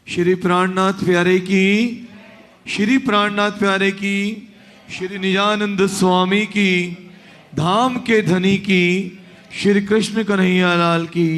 श्री प्राणनाथ प्यारे की, श्री प्राणनाथ प्यारे की, श्री निजानंद स्वामी की, धाम के धनी की, श्री कृष्ण कन्हैया लाल की,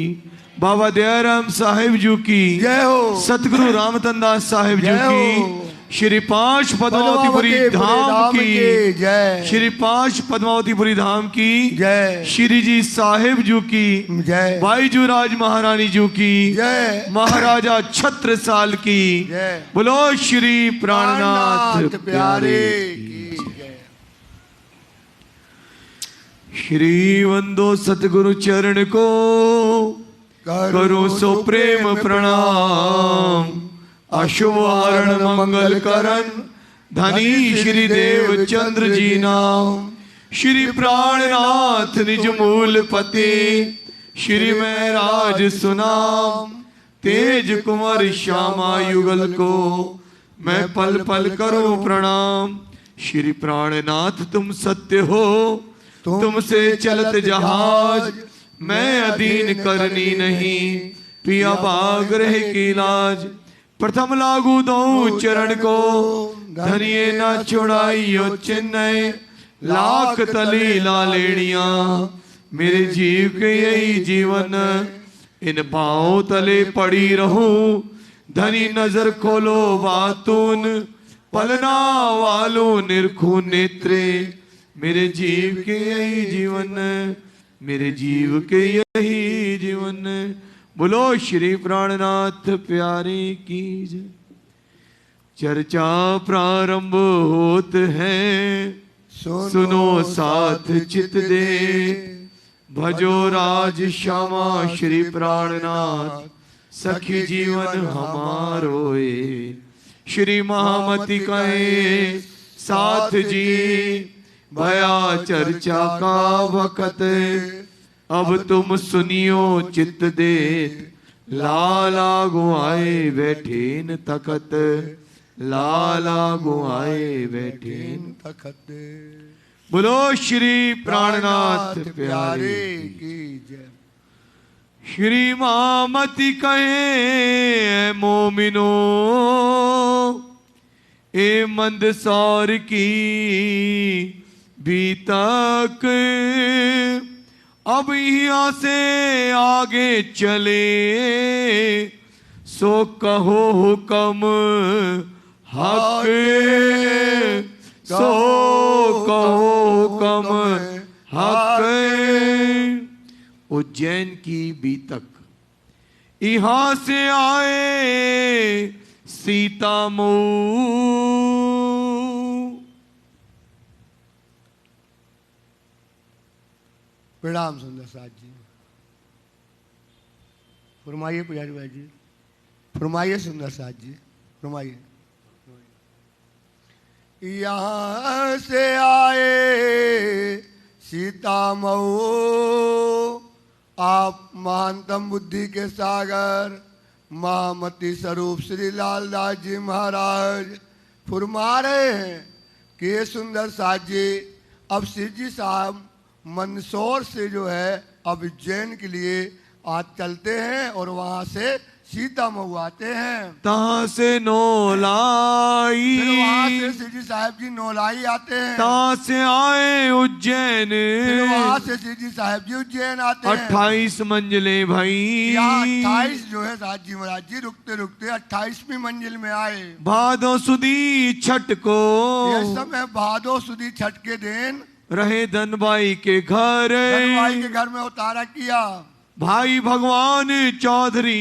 बाबा दयाराम साहेब जी की जय हो, सतगुरु रामतनदास साहेब जी की, श्री पांच पद्मावतीपुरी धाम की जय, श्री पांच पद्मावतीपुरी धाम की जय, श्री जी साहेब जी की जय, बाईजू राज महारानी जी की जय, महाराजा छत्रसाल की जय, बोलो श्री प्राणनाथ प्यारे की जय। श्री वंदो सतगुरु चरण को करो सो प्रेम प्रणाम, अशुभ हरण मंगल करण धनी श्री देव चंद्र जी नाम, श्री प्राणनाथ निज मूल पते, श्री महराज सुनाम, तेज कुंवर श्यामा युगल को मैं पल पल करूं प्रणाम। श्री प्राणनाथ तुम सत्य हो, तुमसे चलत जहाज, मैं अधीन करनी नहीं, पिया बाग रहे की लाज। प्रथम लागू दो चरण को, धनिये न छुड़ाइयो चिन्ह, लाख तली लालेड़िया, मेरे जीव के यही जीवन, इन पांव तले पड़ी रहूं, धनी नजर खोलो बातून, पलना वालों निरखू नेत्रे, मेरे जीव के यही जीवन, मेरे जीव के यही जीवन। बोलो श्री प्राणनाथ प्यारे की जय। चर्चा प्रारंभ होत है, सुनो साथ चित दे, भजो राज श्यामा श्री प्राणनाथ, सखी जीवन हमारोए, श्री महामती कहे साथ जी, भया चर्चा का वक़्त, अब तुम सुनियो चित्त दे, लाला गुआए बैठे न तखत, लाला गुआए बैठे न तखत। बोलो श्री प्राणनाथ प्यारे की जय। श्री महामती कहे मोमिनो, ए मंदसौर की बीतक, अब यहाँ से आगे चले, सो कहो हुक्म हक, सो कहो हुक्म हक। उज्जैन की बीतक, यहाँ से आए सीता मऊ, प्रणाम सुंदर साथ जी। फरमाइए पुजारी भाई जी, फरमाइए सुंदर साथ जी, फरमाइए। यहाँ से आए सीता मऊ, आप महानतम बुद्धि के सागर, महामती स्वरूप श्री लाल दास जी महाराज फरमा रहे हैं कि ये सुंदर साथ जी, अब शिव जी साहब मंदसौर से जो है अब उज्जैन के लिए आज चलते हैं और वहां से सीता मऊ आते हैं। तहाँ से नौलाई, फिर वहां से शिव जी साहब जी नौलाई आते हैं। तहाँ से आए उज्जैन, फिर वहां से शिव जी साहब जी उज्जैन आते हैं। 28 मंजिलें भाई, यहाँ 28 जो है साथ जी महाराज जी रुकते रुकते 28वीं मंजिल में आए। भादो सुदी छठ को, ये समय भादो सुदी छठ के दिन रहे धनबाई के घर, धनबाई के घर में उतारा किया। भाई भगवान चौधरी,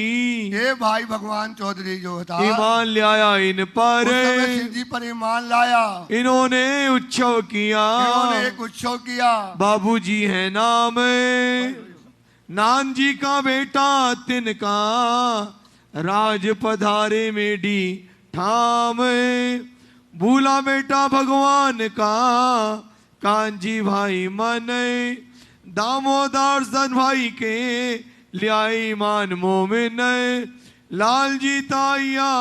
ये भाई भगवान चौधरी जो था, ईमान लाया इन पर, शिव जी पर ईमान लाया। इन्होंने उत्सव किया, इन्होंने एक उत्सव किया। बाबूजी है नाम, नान जी का बेटा तिनका, राज पधारे मेडी ठाम, भूला बेटा भगवान का, कांजी भाई मन, दामोदर सन भाई के लियाई मान मोमिन, लाल जी ताइया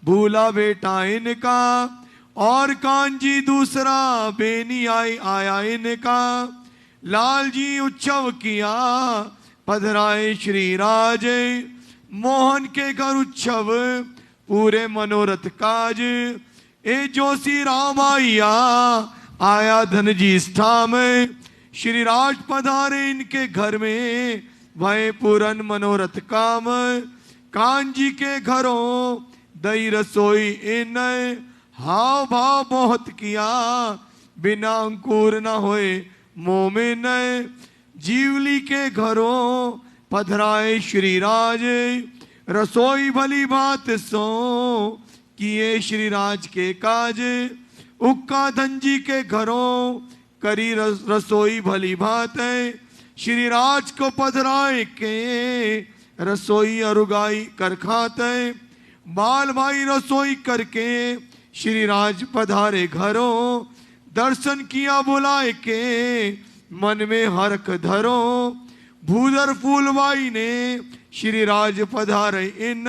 भूला बेटा इनका, और कांजी दूसरा बेनी आया इनका, लाल जी उत्सव किया पधराए श्री राज, मोहन के घर उत्सव पूरे मनोरथ काज। ए जोशी राम आया आया धन जी स्थाम, श्री राज पधारे इनके घर में भय पूरन मनोरथ काम। कांजी के घरों दई रसोई इन, हाव भाव बहुत किया बिना अंकुर न होए मोमिन। जीवली के घरों पधराए श्री राज, रसोई भली भात सो किए श्री राज के काज। उक्का धनजी के घरों करी रसोई भली भात, श्री राज को पधराए के रसोई अरुगाई कर खाते। बाल भाई रसोई करके श्री राज पधारे घरों, दर्शन किया बुलाए के मन में हरख धरो। भूधर फूलबाई ने श्री राज पधारे इन,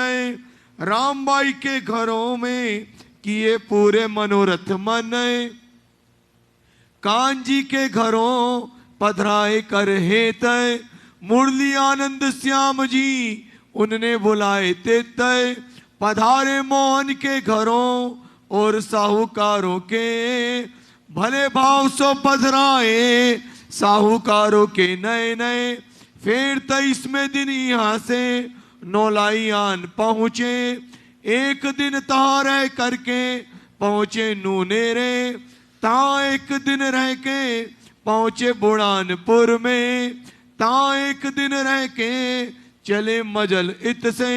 रामबाई के घरों में किए पूरे मनोरथ मन। कांजी के घरों पधराए कर हेत, मुरली आनंद श्याम जी उनने बुलाए तेत। पधारे मोहन के घरों और साहूकारों के, भले भाव सो पधराए साहूकारों के नए नए। फिर 23वें दिन यहाँ से नौलाई आन पहुँचे, एक दिन तहाँ रह करके पहुँचे नूनेरे। तहाँ एक दिन रह के पहुँचे बुढ़ानपुर में, तहाँ एक दिन रह के चले मजल इत से।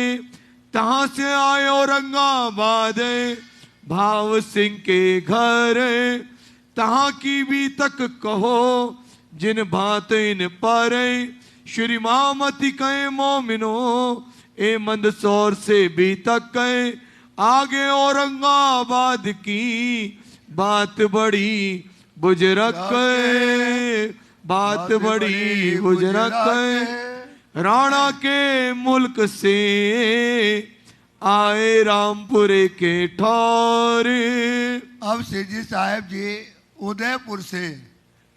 तहाँ से आए औरंगाबाद भाव सिंह के घर, तहाँ की भी तक कहो जिन भात इन पर। श्री मामती कहे मोमिनो ए मंदसौर से भी तक कहे, आगे औरंगाबाद की बात बड़ी बुजरक, बात बड़ी बुजरक। राणा के मुल्क से आए रामपुरे के ठौर। अब सिरजी साहब जी उदयपुर से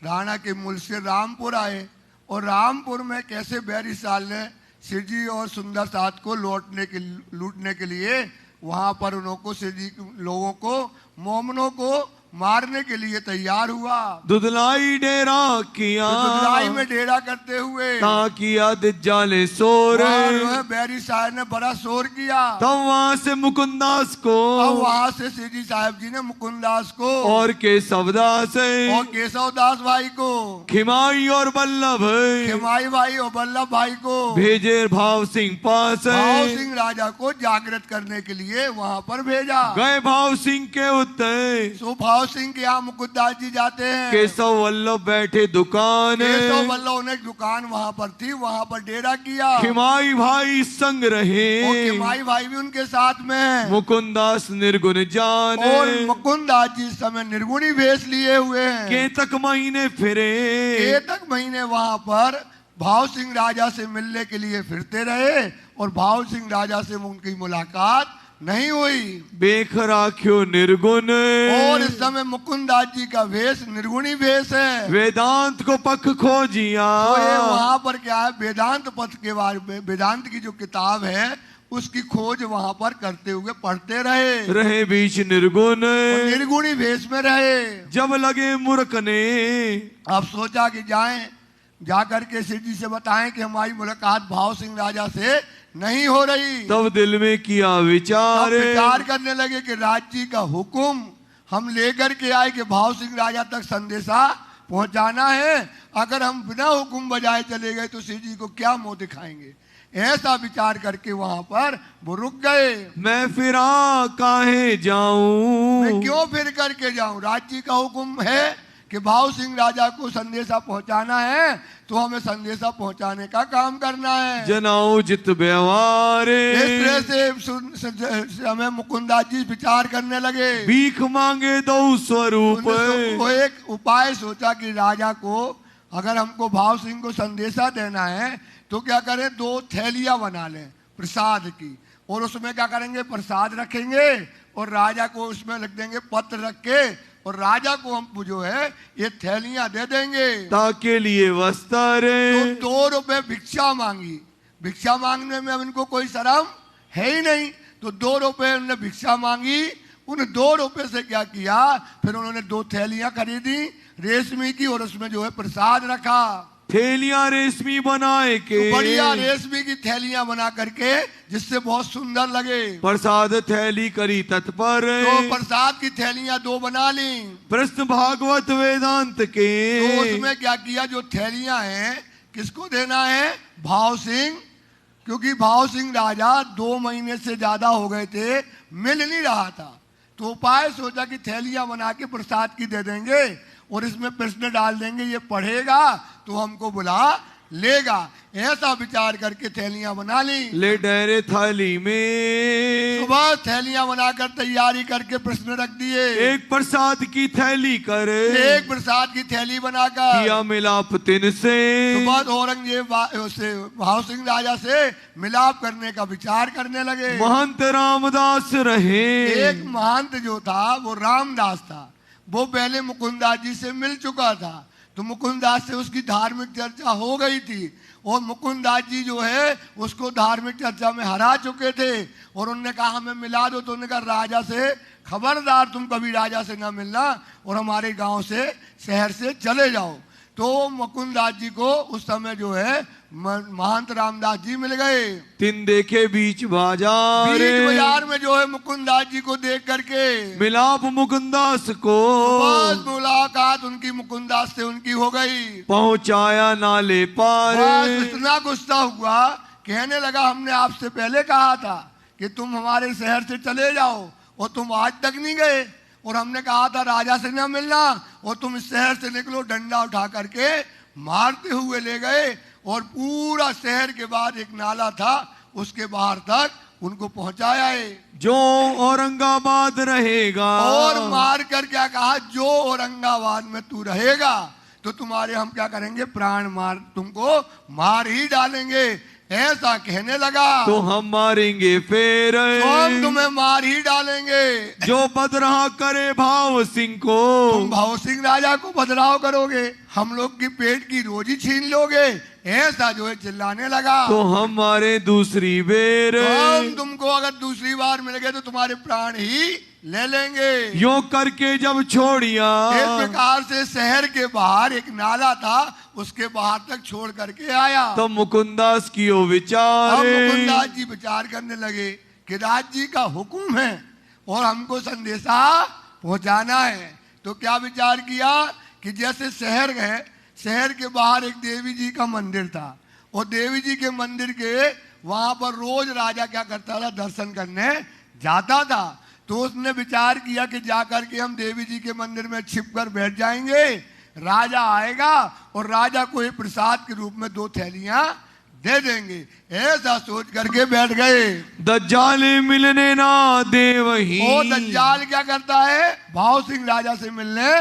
राणा के मुल्क से रामपुर आए, और रामपुर में कैसे बैरी साल ने सिरजी और सुंदर साथ को लूटने के लिए वहां पर उनको सिरजी लोगों को मोमनों को मारने के लिए तैयार हुआ। दुधलाई डेरा किया, दुधलाई में डेरा करते हुए किया दिजाले शोर। बैरी साहब ने बड़ा शोर किया। तब वहां से मुकुंदास को, अब वहां से सिरजी साहब जी ने मुकुंदास को और केशवदास और केशवदास भाई को, खिमाई और बल्लभ, खिमाई भाई और बल्लभ भाई को भेजे भाव सिंह पास। भाव सिंह राजा को जागृत करने के लिए वहां पर भेजा। गए भाव सिंह के उत्ते, सो भाव सिंह के यहाँ मुकुंदास जी जाते हैं। केशव वल्लभ बैठे दुकान, केशव वल्लभ ने दुकान वहाँ पर थी, वहाँ पर डेरा किया। खिमाई भाई संग रहे, और खिमाई भाई भी उनके साथ में। मुकुंदास निर्गुण जान, और मुकुंदास जी इस समय निर्गुणी भेष लिए हुए हैं। केतक महीने फिरे, केतक महीने वहाँ पर भाव सिंह राजा से मिलने के लिए फिरते रहे, और भाव सिंह राजा से उनकी मुलाकात नहीं हुई। बेख राख्यो निर्गुण, और इस समय मुकुंदास जी का वेश निर्गुणी वेश है। वेदांत को पख खोजिया, तो ये वहाँ पर क्या है, वेदांत पथ के बारे में, वेदांत की जो किताब है उसकी खोज वहाँ पर करते हुए पढ़ते रहे बीच निर्गुण, निर्गुणी वेश में रहे। जब लगे मूर्ख ने, अब सोचा कि जाएं, जाकर के सिर जी से बताएं कि हमारी मुलाकात भाव सिंह राजा से नहीं हो रही। तब दिल में किया विचार करने लगे कि राज्य जी का हुक्म हम लेकर के आए कि भाव सिंह राजा तक संदेशा पहुंचाना है। अगर हम बिना हुक्म बजाए चले गए तो सिर जी को क्या मुंह दिखाएंगे। ऐसा विचार करके वहां पर वो रुक गए। मैं फिरा काहे जाऊं, मैं क्यों फिर करके जाऊं, राज्य का हुक्म है कि भाव सिंह राजा को संदेशा पहुंचाना है, तो हमें संदेशा पहुंचाने का काम करना है। जनाओ जित व्यवहार, इस तरह से हमें मुकुंदास जी विचार करने लगे। भीख मांगे दो स्वरूप, वो एक उपाय सोचा कि राजा को अगर हमको भाव सिंह को संदेशा देना है तो क्या करें, 2 थैलियां बना लें प्रसाद की, और उसमें क्या करेंगे, प्रसाद रखेंगे और राजा को उसमें रख देंगे पत्र रख के, और राजा को हम जो है ये थैलियां दे देंगे। ताके लिए वस्त्र, तो 2 रुपए भिक्षा मांगी। भिक्षा मांगने में अब इनको कोई शर्म है ही नहीं, तो 2 रुपए उन्होंने भिक्षा मांगी। उन 2 रुपए से क्या किया, फिर उन्होंने 2 थैलियां खरीदी रेशमी की, और उसमें जो है प्रसाद रखा। थैलियां रेशमी बनाए के, तो बढ़िया रेशमी की थैलियां बना करके, जिससे बहुत सुंदर लगे। प्रसाद थैली करी तत्पर, तो प्रसाद की थैलियां 2 बना ली। प्रश्न भागवत वेदांत के, तो उसमें क्या किया, जो थैलियां हैं किसको देना है, भाव सिंह, क्योंकि भाव सिंह राजा 2 महीने से ज्यादा हो गए थे, मिल नहीं रहा था। तो उपाय सोचा कि थैलियां बना के प्रसाद की दे देंगे और इसमें प्रश्न डाल देंगे, ये पढ़ेगा तो हमको बुला लेगा। ऐसा विचार करके थैलियां बना ली। ले डरे थाली में, सुबह थैलियां बनाकर तैयारी करके प्रश्न रख दिए। एक प्रसाद की थैली करे, एक प्रसाद की थैली बनाकर किया मिलाप तिन से, सुबह औरंगजेब भाव सिंह राजा से मिलाप करने का विचार करने लगे। महंत रामदास रहे, एक महंत जो था वो रामदास था, वो पहले मुकुंदास जी से मिल चुका था। तो मुकुंदास से उसकी धार्मिक चर्चा हो गई थी, और मुकुंदास जी जो है उसको धार्मिक चर्चा में हरा चुके थे। और उन्होंने कहा हमें मिला दो। तो उन्होंने कहा राजा से खबरदार, तुम कभी राजा से ना मिलना और हमारे गांव से, शहर से चले जाओ। तो मुकुंदास जी को उस समय जो है महंत रामदास जी मिल गए। तिन देखे बीच बाजार में जो है मुकुंदास जी को देख करके मिलाप मुकुंदास को, बस मुलाकात उनकी मुकुंदास से उनकी हो गई। पहुंचाया नाले पार, बस इतना गुस्सा हुआ, कहने लगा हमने आपसे पहले कहा था कि तुम हमारे शहर से चले जाओ, और तुम आज तक नहीं गए। और हमने कहा था राजा से ना मिलना, और तुम इस शहर से निकलो। डंडा उठा करके मारते हुए ले गए, और पूरा शहर के बाद एक नाला था, उसके बाहर तक उनको पहुंचाया है। जो औरंगाबाद रहेगा, और मार कर क्या कहा, जो औरंगाबाद में तू रहेगा तो तुम्हारे हम क्या करेंगे, प्राण मार, तुमको मार ही डालेंगे। ऐसा कहने लगा, तो हम मारेंगे फिर, हम तुम्हें मार ही डालेंगे। जो बदराह करे भाव सिंह को, तुम भाव सिंह राजा को बदलाव करोगे, हम लोग की पेट की रोजी छीन लोगे। ऐसा जो है चिल्लाने लगा। तो हमारे दूसरी बेर, हम तुमको अगर दूसरी बार मिल गए तो तुम्हारे प्राण ही ले लेंगे। यो करके जब छोड़िया, एक प्रकार से शहर के बाहर एक नाला था, उसके बाहर तक छोड़ करके आया। तो मुकुंदास की ओ विचार, अब मुकुंदास जी विचार करने लगे कि राज जी का हुक्म है और हमको संदेशा पहुंचाना है। तो क्या विचार किया कि जैसे शहर गए, शहर के बाहर एक देवी जी का मंदिर था, और देवी जी के मंदिर के वहां पर रोज राजा क्या करता था, दर्शन करने जाता था। तो उसने विचार किया कि जाकर के हम देवी जी के मंदिर में छिप कर बैठ जाएंगे, राजा आएगा और राजा को एक प्रसाद के रूप में 2 थैलियां दे देंगे। ऐसा सोच करके बैठ गए। दज्जाल मिलने ना दे वही, और दज्जाल क्या करता है, भाव सिंह राजा से मिलने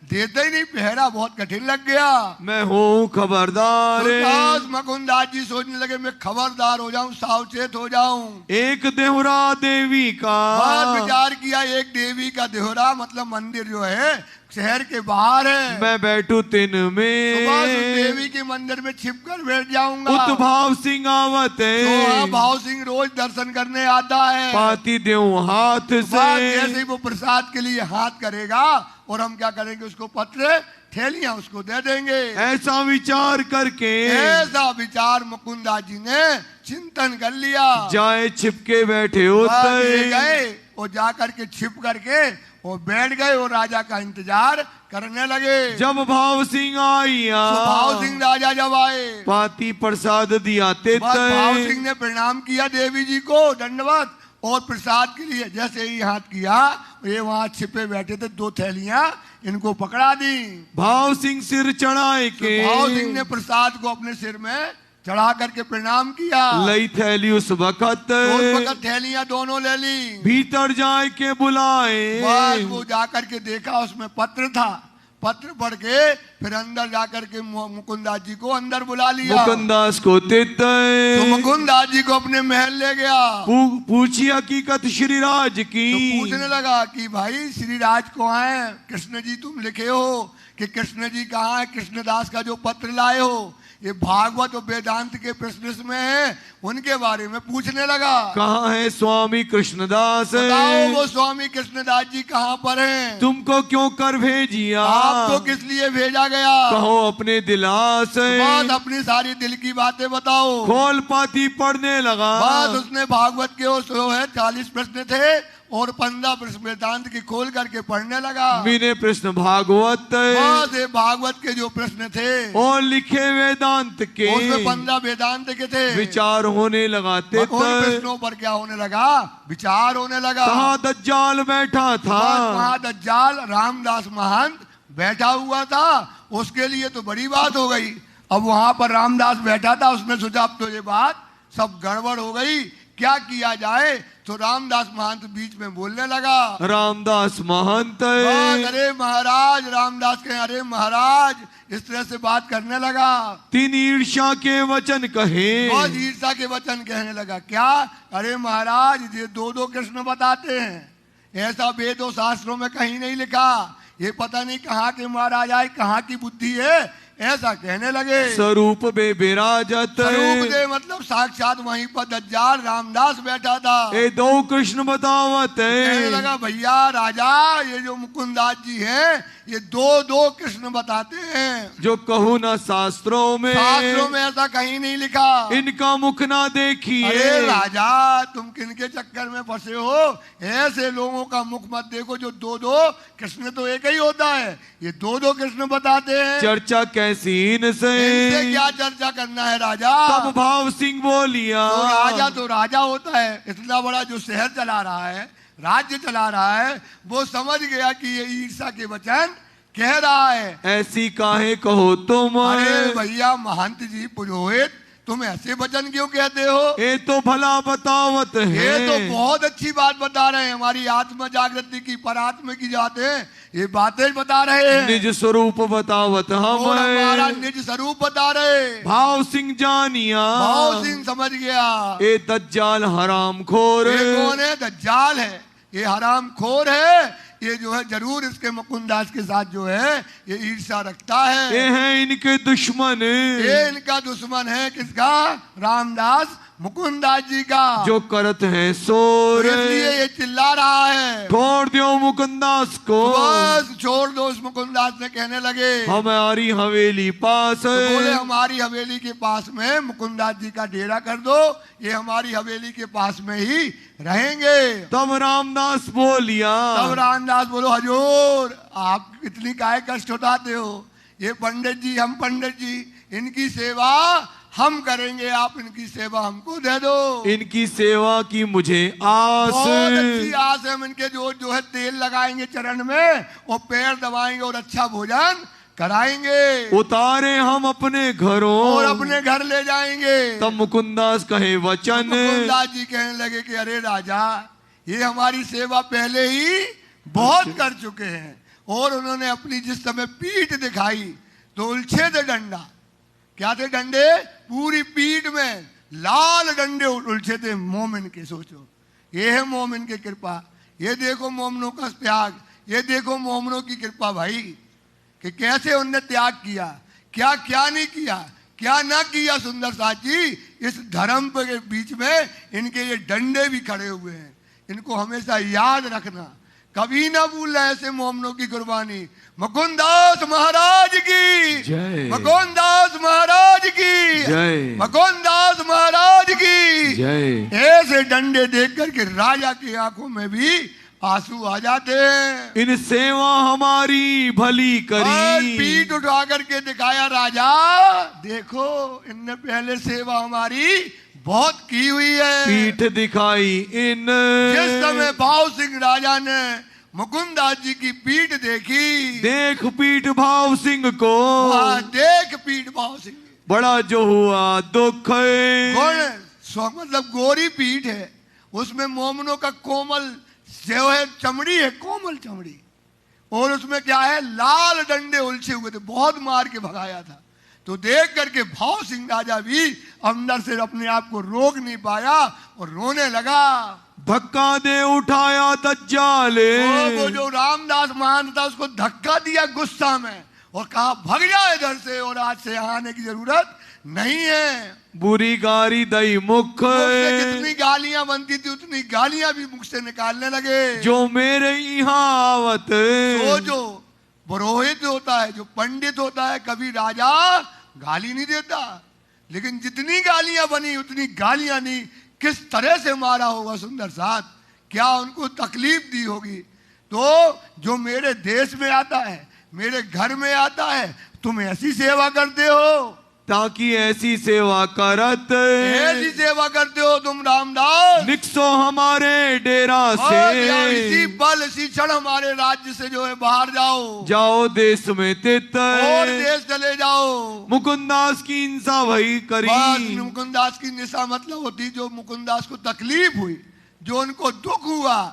देते ही नहीं, पहरा बहुत कठिन लग गया। मैं हूँ खबरदार, तो मुकुंदास जी सोचने लगे मैं खबरदार हो जाऊं, सावचेत हो जाऊं। एक देहरा देवी का, बहुत विचार किया, एक देवी का देहरा मतलब मंदिर जो है शहर के बाहर है, मैं बैठू तिन में, सुबह उस देवी के मंदिर में छिप कर बैठ जाऊंगा। उत भाव सिंह आवत है, तो भाव सिंह रोज दर्शन करने आता है। पाती देऊ हाथ से, जैसे ही वो प्रसाद के लिए हाथ करेगा और हम क्या करेंगे, उसको पत्र थैलियां उसको दे देंगे। ऐसा विचार करके, ऐसा विचार मुकुंदास जी ने चिंतन कर लिया। जाए छिपके बैठे होते गए और जा करके छिप करके वो बैठ गए और राजा का इंतजार करने लगे। जब भाव सिंह आया, भाव सिंह राजा जब आए, पाती प्रसाद दिया ते, भाव सिंह ने प्रणाम किया देवी जी को दंडवत, और प्रसाद के लिए जैसे ही हाथ किया, ये वहां छिपे बैठे थे, 2 थैलियां इनको पकड़ा दी। भाव सिंह सिर चढ़ाए के, भाव सिंह ने प्रसाद को अपने सिर में चढ़ा करके प्रणाम किया। लई थैली उस वक्त, थैलियां दोनों ले ली। भीतर जाए के बुलाए, बस वो जाकर के देखा, उसमें पत्र था। पत्र पढ़ के फिर अंदर जाकर के मुकुंदास जी को अंदर बुला लिया। मुकुंदास को तो मुकुंदास जी को अपने महल ले गया। पूछी हकीकत श्री राज की, तो पूछने लगा कि भाई श्री राज को आए, कृष्ण जी तुम लिखे हो कि कृष्ण जी कहाँ है, कृष्णदास का जो पत्र लाए हो, ये भागवत और वेदांत के प्रश्न इसमें है, उनके बारे में पूछने लगा। कहाँ है स्वामी कृष्णदास? बताओ वो स्वामी कृष्णदास जी कहाँ पर हैं? तुमको क्यों कर भेजिया? आपको किस लिए भेजा गया? कहो अपने दिलास। बस अपनी सारी दिल की बातें बताओ। खोल पाती पढ़ने लगा। बस उसने भागवत के वो 40 प्रश्न थे और 15 प्रश्न वेदांत की खोल करके पढ़ने लगा। बिने प्रश्न भागवत। बस ये भागवत के जो प्रश्न थे और लिखे वेदांत के, उसमें 15 वेदांत के थे। विचार होने लगाते उन प्रश्नों पर क्या होने लगा? विचार होने लगा। कहाँ दज्जाल बैठा था? वहाँ दज्जाल रामदास महंत बैठा हुआ था। उसके लिए तो बड़ी बात हो गई। अब वहां पर रामदास बैठा था, उसने सोचा अब तो ये बात सब गड़बड़ हो गई, क्या किया जाए? तो रामदास महंत बीच में बोलने लगा। रामदास महंत अरे महाराज, रामदास के अरे महाराज, इस तरह से बात करने लगा। 3 ईर्ष्या के वचन कहे। बहुत ईर्ष्या के वचन कहने लगा। क्या? अरे महाराज, ये 2 कृष्ण बताते हैं, ऐसा वेदों शास्त्रों में कहीं नहीं लिखा। ये पता नहीं कहाँ के महाराज आए, कहाँ की बुद्धि है, ऐसा कहने लगे। स्वरूप बे विराजत। स्वरूप दे मतलब साक्षात वहीं पर दज्जाल रामदास बैठा था। ए 2 कृष्ण बतावत कहने लगा भैया राजा, ये जो मुकुंदास जी हैं ये 2 कृष्ण बताते हैं। जो कहूँ ना शास्त्रों में ऐसा कहीं नहीं लिखा। इनका मुख ना देखिए। अरे राजा, तुम किनके चक्कर में फंसे हो? ऐसे लोगों का मुख मत देखो जो 2 कृष्ण तो एक ही होता है, ये 2 कृष्ण बताते हैं। चर्चा कैसी इनसे क्या चर्चा करना है राजा? तब भाव सिंह बोलिया। तो राजा होता है, इतना बड़ा जो शहर चला रहा है, राज्य चला रहा है, वो समझ गया कि ये ईर्ष्या के वचन कह रहा है। ऐसी काहे कहो तुम? अरे भैया महंत जी पुरोहित, तुम ऐसे वचन क्यों कहते हो? ये तो भला बतावत है। ये तो बहुत अच्छी बात बता रहे हैं, हमारी आत्म जागृति की, परात्म की जाते ये बातें बता रहे हैं। निज स्वरूप बतावत हम, हमारा निज स्वरूप बता रहे। भाव सिंह जानिया। भाव सिंह समझ गया। ये दज्जाल हराम खोर। ये कौन है? दज्जाल है, ये हराम खोर है। ये जो है जरूर इसके मुकुंदास के साथ जो है ये ईर्ष्या रखता है। ये है इनके दुश्मन। ये इनका दुश्मन है। किसका? रामदास मुकुंदास जी का। जो करत है शोर, इसलिए ये चिल्ला रहा है। छोड़ दो मुकुंदास को। बस छोड़ दो। उस मुकुंदास ने कहने लगे हमारी हवेली पास तो बोले हमारी हवेली के पास में मुकुंदास जी का डेरा कर दो, ये हमारी हवेली के पास में ही रहेंगे। तब रामदास बोलिया। तब रामदास बोलो हजूर, आप इतनी काहे कष्ट उठाते हो? ये पंडित जी, हम पंडित जी, इनकी सेवा हम करेंगे, आप इनकी सेवा हमको दे दो। इनकी सेवा की मुझे आस। बहुत अच्छी आस है। हम इनके जो है तेल लगाएंगे चरण में, और पैर दबाएंगे और अच्छा भोजन कराएंगे। उतारे हम अपने घरों और अपने घर ले जाएंगे। तब मुकुंदास कहे वचन। मुकुंदास जी कहने लगे कि अरे राजा, ये हमारी सेवा पहले ही बहुत कर चुके हैं। और उन्होंने अपनी जिस समय पीठ दिखाई तो उलझे थे डंडा। क्या थे डंडे? पूरी पीठ में लाल डंडे उलझे थे मोमिन के। सोचो, ये है मोमिन की कृपा। ये देखो मोमिनों का त्याग, ये देखो मोमिनों की कृपा भाई, कि कैसे उनने त्याग किया, क्या क्या नहीं किया, क्या ना किया। सुंदर साथ जी, इस धर्म के बीच में इनके ये डंडे भी खड़े हुए हैं। इनको हमेशा याद रखना, कभी ना भूलना ऐसे मोमिनों की कुर्बानी। मुकुंदास महाराज की जय। मुकुंदास महाराज की जय। मुकुंदास महाराज की जय। ऐसे डंडे देख करके राजा की आंखों में भी आंसू आ जाते हैं। इन सेवा हमारी भली करी। पीठ उठा करके दिखाया राजा, देखो इनने पहले सेवा हमारी बहुत की हुई है। पीठ दिखाई इन। जिस समय भाव सिंह राजा ने मुकुंदास जी की पीठ देखी, देख पीठ भाव सिंह को, देख पीठ भाव सिंह, बड़ा जो हुआ दुख। मतलब गोरी पीठ है, उसमें मोमनों का कोमल जो है चमड़ी है, कोमल चमड़ी, और उसमें क्या है? लाल डंडे उलझे हुए थे, बहुत मार के भगाया था। तो देख करके भाव सिंह राजा भी अंदर से अपने आप को रोक नहीं पाया और रोने लगा। धक्का दे उठाया दज्जाले। वो जो रामदास महान था उसको धक्का दिया गुस्सा में, और कहा भग जाओ इधर से, और आज से यहाँ आने की जरूरत नहीं है। बुरी गारी दई मुख, मुख से कितनी गालियां बनती थी उतनी गालियां भी मुख से निकालने लगे। जो मेरे यहाँ आवत, तो जो पुरोहित होता है, जो पंडित होता है, कभी राजा गाली नहीं देता, लेकिन जितनी गालियां बनी उतनी गालियां नहीं। किस तरह से मारा होगा सुंदर साथ, क्या उनको तकलीफ दी होगी। तो जो मेरे देश में आता है, मेरे घर में आता है, तुम ऐसी सेवा करते हो, ताकि ऐसी सेवा करत, ऐसी सेवा करते हो तुम रामदास, निकसो हमारे डेरा और या से, इसी बल इसी क्षण हमारे राज्य से जो है बाहर जाओ, जाओ देश में तित, और देश चले जाओ। मुकुंदास की इंसा भई बस करी। मुकुंदास की निशा मतलब होती, जो मुकुंदास को तकलीफ हुई, जो उनको दुख हुआ,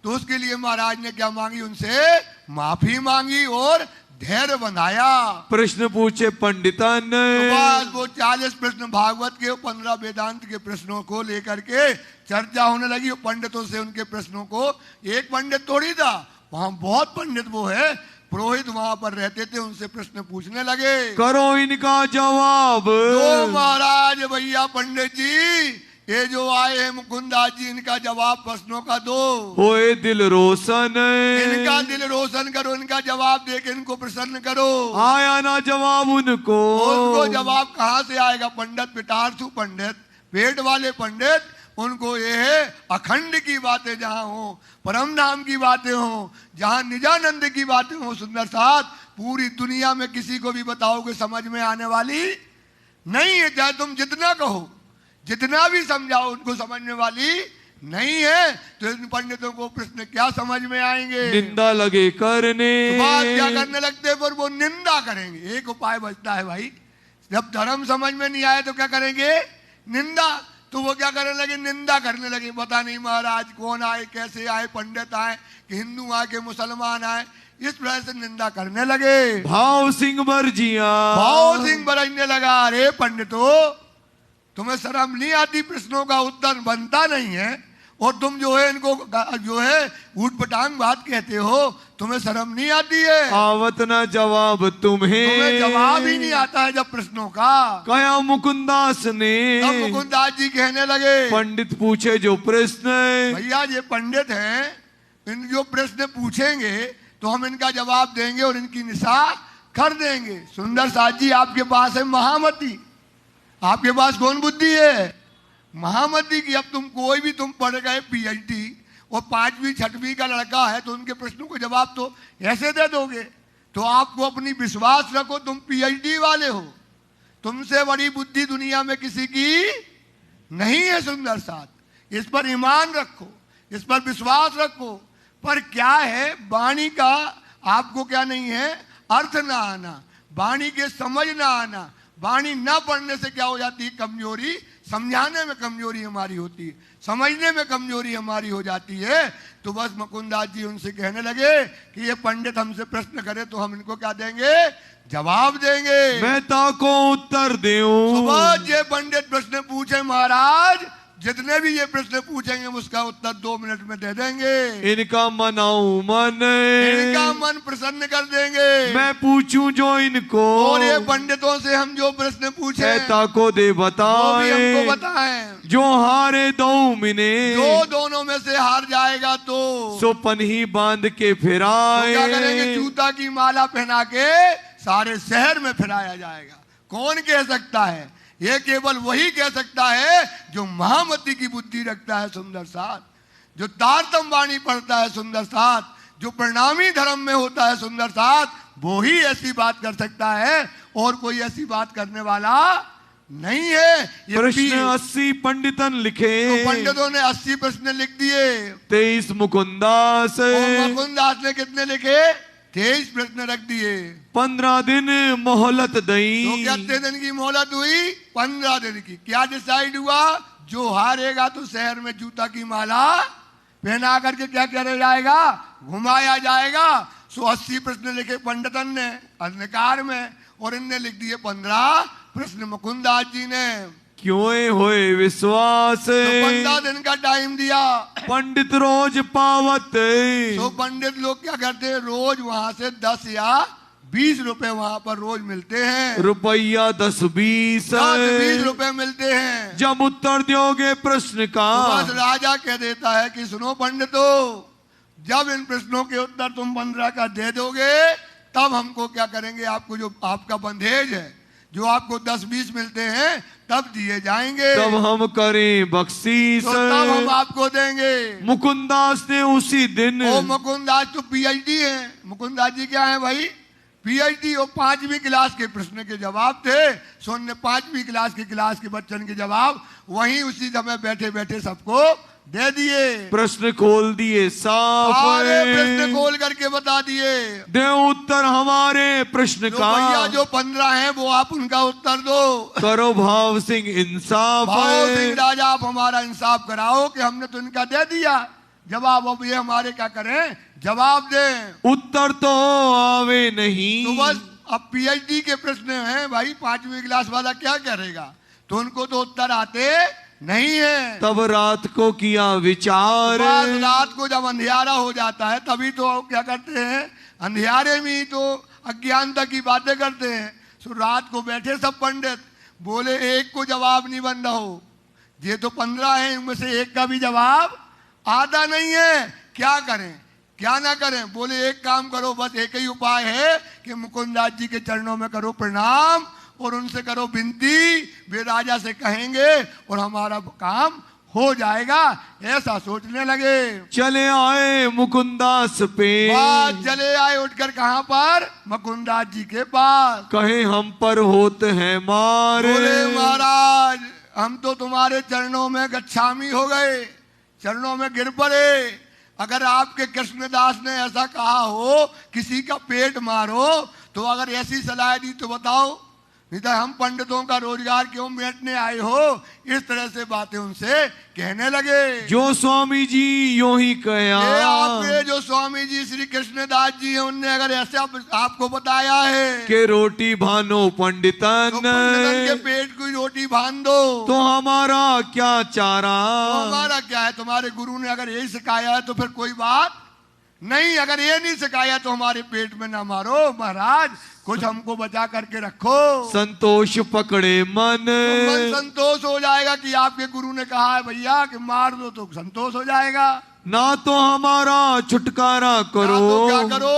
तो उसके लिए महाराज ने क्या मांगी, उनसे माफी मांगी और धैर्य बनाया। प्रश्न पूछे पंडितन, तो बस वो 40 प्रश्न भागवत के, 15 वेदांत के प्रश्नों को लेकर के चर्चा होने लगी। पंडितों से उनके प्रश्नों को, एक पंडित थोड़ी था, वहां बहुत पंडित वो है पुरोहित वहां पर रहते थे, उनसे प्रश्न पूछने लगे। करो इनका जवाब। तो महाराज भैया पंडित जी, ये जो आए हैं मुकुंदास जी, इनका जवाब प्रश्नों का दो। होए दिल रोशन, इनका दिल रोशन करो, इनका जवाब देके इनको प्रसन्न करो। आया ना जवाब उनको। उनको जवाब कहाँ से आएगा। पंडित पिटार्थु पंडित, पेट वाले पंडित, उनको ये है अखंड की बातें जहाँ हो, परम नाम की बातें हो, जहाँ निजानंद की बातें हो, सुंदर साथ पूरी दुनिया में किसी को भी बताओगे समझ में आने वाली नहीं है। चाहे तुम जितना कहो, जितना भी समझाओ, उनको समझने वाली नहीं है। तो इन पंडितों को प्रश्न क्या समझ में आएंगे। निंदा लगे करने, तो बात क्या करने लगते हैं, पर वो निंदा करेंगे। एक उपाय बचता है भाई, जब धर्म समझ में नहीं आए तो क्या करेंगे, निंदा। तो वो क्या करने लगे, निंदा करने लगे। पता नहीं महाराज कौन आए, कैसे आए, पंडित आए कि हिंदू आए कि मुसलमान आए, इस तरह से निंदा करने लगे। भाव सिंह बरजिया, भाव सिंह बरजने लगा, अरे पंडितों तुम्हें शर्म नहीं आती, प्रश्नों का उत्तर बनता नहीं है, और तुम जो है इनको जो है ऊट पटांग बात कहते हो, तुम्हें शर्म नहीं आती है। आवत ना जवाब तुम्हें जवाब ही नहीं आता है जब प्रश्नों का। कया मुकुंदास ने, तब मुकुंदास जी कहने लगे, पंडित पूछे जो प्रश्न, भैया ये पंडित हैं, इन जो प्रश्न पूछेंगे तो हम इनका जवाब देंगे और इनकी निशा कर देंगे। सुंदर साथ जी आपके पास है महामती, आपके पास कौन बुद्धि है, महामती की। अब तुम कोई भी, तुम पढ़ गए पीएचडी और 5वीं 6वीं का लड़का है, तो उनके प्रश्नों को जवाब तो ऐसे दे दोगे। तो आपको अपनी विश्वास रखो, तुम पीएचडी वाले हो, तुमसे बड़ी बुद्धि दुनिया में किसी की नहीं है। सुंदर साथ इस पर ईमान रखो, इस पर विश्वास रखो। पर क्या है, वाणी का आपको क्या नहीं है, अर्थ ना आना, वाणी के समझ ना आना। वाणी न पढ़ने से क्या हो जाती है, कमजोरी, समझाने में कमजोरी हमारी होती है, समझने में कमजोरी हमारी हो जाती है। तो बस मुकुंदास जी उनसे कहने लगे कि ये पंडित हमसे प्रश्न करे तो हम इनको क्या देंगे, जवाब देंगे। मैं ताको उत्तर दूं। सुबह ये पंडित प्रश्न पूछे महाराज, जितने भी ये प्रश्न पूछेंगे उसका उत्तर 2 मिनट में दे देंगे। इनका मनाऊं मन, इनका मन प्रसन्न कर देंगे। मैं पूछूं जो इनको, और ये पंडितों से हम जो प्रश्न पूछे ताको दे बताए, हमको बताएं। जो हारे दो मिने, जो दोनों में से हार जाएगा तो सो पन्ही बांध के फिराए। तो क्या करेंगे, जूता की माला पहना के सारे शहर में फिराया जाएगा। कौन कह सकता है, ये केवल वही कह सकता है जो महामती की बुद्धि रखता है। सुंदर साथ जो तारतम वाणी पढ़ता है, सुंदर साथ जो प्रणामी धर्म में होता है, सुंदर साथ वो ही ऐसी बात कर सकता है, और कोई ऐसी बात करने वाला नहीं है। ये प्रश्न 80 पंडितन लिखे, तो पंडितों ने 80 प्रश्न लिख दिए। 23 मुकुंदास, और मुकुंदास ने कितने लिखे, 23 प्रश्न रख दिए। 15 दिन मोहलत दई। तो कितने दिन की मोहलत हुई, 15 दिन की। क्या डिसाइड हुआ, जो हारेगा तो शहर में जूता की माला पहना करके क्या किया जाएगा, घुमाया जाएगा। सो 80 प्रश्न लिखे पंडितन ने अंधकार में, और इनने लिख दिए 15 प्रश्न मुकुंदास जी ने। क्यों होए विश्वास, तो 15 दिन का टाइम दिया। पंडित रोज पावत। तो पंडित लोग क्या करते हैं, रोज वहां से 10 या 20 रुपए वहाँ पर रोज मिलते हैं, रुपया 10-20 रुपए मिलते हैं। जब उत्तर दोगे प्रश्न का, तो बस राजा कह देता है कि सुनो पंडितों, जब इन प्रश्नों के उत्तर तुम 15 का दे दोगे तब हमको क्या करेंगे, आपको जो आपका बंधेज है, जो आपको 10-20 मिलते हैं तब दिए जाएंगे, तब हम करें बख्शीश, तो तब हम आपको देंगे। मुकुंदास ने उसी दिन, ओ मुकुंदास तो पीएचडी है। मुकुंदास जी क्या है भाई? पीएचडी। और 5वीं क्लास के प्रश्न के जवाब थे, सो उन्होंने 5वीं क्लास के बच्चन के जवाब वहीं उसी समय बैठे बैठे सबको दे दिए। प्रश्न खोल दिए साफ, सारे प्रश्न खोल करके बता दिए। दे उत्तर हमारे प्रश्न का, भैया जो 15 हैं वो आप उनका उत्तर दो। करो भाव सिंह इंसाफ, भाव सिंह राजा आप हमारा इंसाफ कराओ कि हमने तो इनका दे दिया जवाब, अब ये हमारे क्या करें, जवाब दें। उत्तर तो आवे नहीं। तो बस अब पीएचडी के प्रश्न हैं भाई, 5वीं क्लास वाला क्या करेगा, तो उनको तो उत्तर आते नहीं है। तब रात को किया विचार, रात को जब अंधियारा हो जाता है तभी तो क्या करते हैं, अंधियारे में ही तो अज्ञानता की बातें करते हैं। सो रात को बैठे सब पंडित, बोले एक को जवाब नहीं बन रहा हो, ये तो 15 है, उनमें से एक का भी जवाब आता नहीं है, क्या करें क्या ना करें। बोले एक काम करो, बस एक ही उपाय है कि मुकुंदास जी के चरणों में करो प्रणाम और उनसे करो विनती, वे राजा से कहेंगे और हमारा काम हो जाएगा। ऐसा सोचने लगे। चले आए मुकुंदास पे, चले आए उठकर कहाँ पर, मुकुंदास जी के पास। कहे हम पर होते हैं मारे, बोले महाराज हम तो तुम्हारे चरणों में गच्छामी हो गए, चरणों में गिर पड़े। अगर आपके कृष्णदास ने ऐसा कहा हो किसी का पेट मारो, तो अगर ऐसी सलाह दी तो बताओ, नहीं तो हम पंडितों का रोजगार क्यों बैठने आए हो। इस तरह से बातें उनसे कहने लगे। जो स्वामी जी यूं ही कहा, आपके जो स्वामी जी श्री कृष्णदास जी हैं, उनने अगर ऐसा आपको बताया है कि रोटी भानो पंडितन, तो पंडितन के पेट की रोटी भान दो, तो हमारा क्या चारा। तो हमारा क्या है, तुम्हारे गुरु ने अगर यही सिखाया है तो फिर कोई बात नहीं, अगर ये नहीं सिखाया तो हमारे पेट में ना मारो महाराज, कुछ हमको बचा करके रखो। संतोष पकड़े मन, तो मन संतोष हो जाएगा कि आपके गुरु ने कहा है भैया कि मार दो, तो संतोष हो जाएगा। ना तो हमारा छुटकारा करो, तो क्या करो,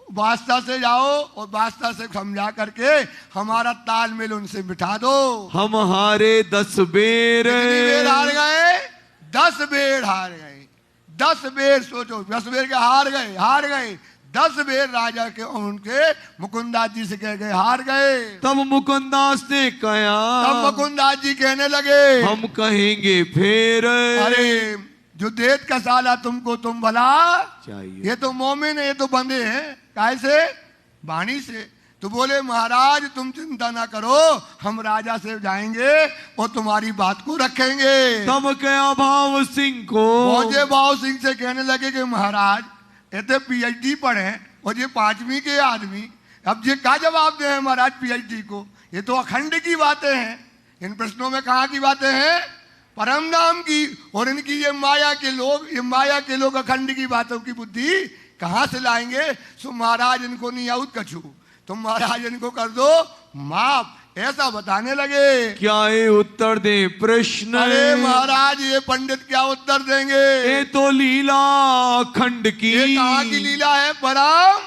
वास्ता से जाओ और वास्ता से समझा करके हमारा तालमेल उनसे बिठा दो। हम हारे 10 बेर, कितनी बेर हार गए, 10 बेर हार गए। 10 बेर सोचो, 10 बेर के हार गए 10 बेर राजा के उनके मुकुंदास जी से कह गए हार गए। तब मुकुंदास ने कहा, तब मुकुंदास जी कहने लगे हम कहेंगे फिर, अरे जो देत का साला तुमको तुम भला चाहिए, ये तो मोमिन है, ये तो बंदे हैं, कैसे वाणी से। तो बोले महाराज तुम चिंता ना करो, हम राजा से जाएंगे और तुम्हारी बात को रखेंगे। तब क्या भाव सिंह को, मौजे भाव सिंह से कहने लगे कि महाराज ये तो पीएचडी पढ़े और ये 5वीं के आदमी, अब ये क्या जवाब दे महाराज पीएचडी को, ये तो अखंड की बातें हैं। इन प्रश्नों में कहाँ की बातें हैं, परम नाम की, और इनकी ये माया के लोग अखंड की बातों की बुद्धि कहाँ से लाएंगे। सो महाराज इनको नहीं आउट कछू, तुम महाराज इनको कर दो माफ, ऐसा बताने लगे। क्या ये उत्तर दे प्रश्न, अरे महाराज ये पंडित क्या उत्तर देंगे, ये तो लीला अखंड की, ये कहाँ की लीला है, परम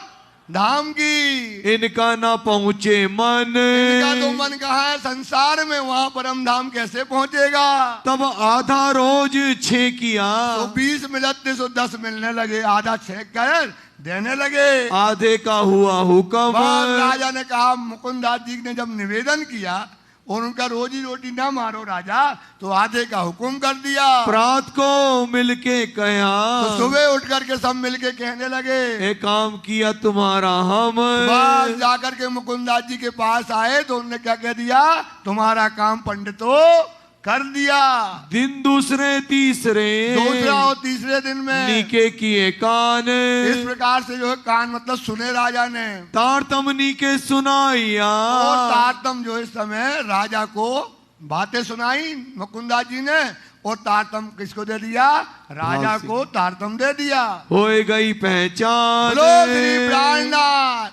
धाम की। इनका ना पहुँचे मन, इनका तो मन कहाँ है संसार में, वहाँ परम धाम कैसे पहुँचेगा। तब आधा रोज 6 किया, तो 20 मिलते तो 10 मिलने लगे, आधा 6 कर देने लगे। आधे का हुआ हुक्म, राजा ने कहा, मुकुंदास जी ने जब निवेदन किया और उनका रोजी रोटी ना मारो राजा, तो आधे का हुक्म कर दिया। प्रात को मिलके कहा, तो सुबह उठ करके सब मिलके कहने लगे एक काम किया तुम्हारा हम, बस जाकर के मुकुंदास जी के पास आए तो उन्होंने क्या कह दिया, तुम्हारा काम पंडितों कर दिया। दिन दूसरे तीसरे, दूसरा और तीसरे दिन में नीके किए कान, इस प्रकार से जो है कान मतलब सुने राजा ने, तारतम नीके सुनाइया, और तारतम जो इस समय राजा को बातें सुनाई मुकुंदास जी ने, और तारतम किसको दे दिया, राजा को तारतम दे दिया। हो गई पहचान, बोलो श्री प्राणनाथ।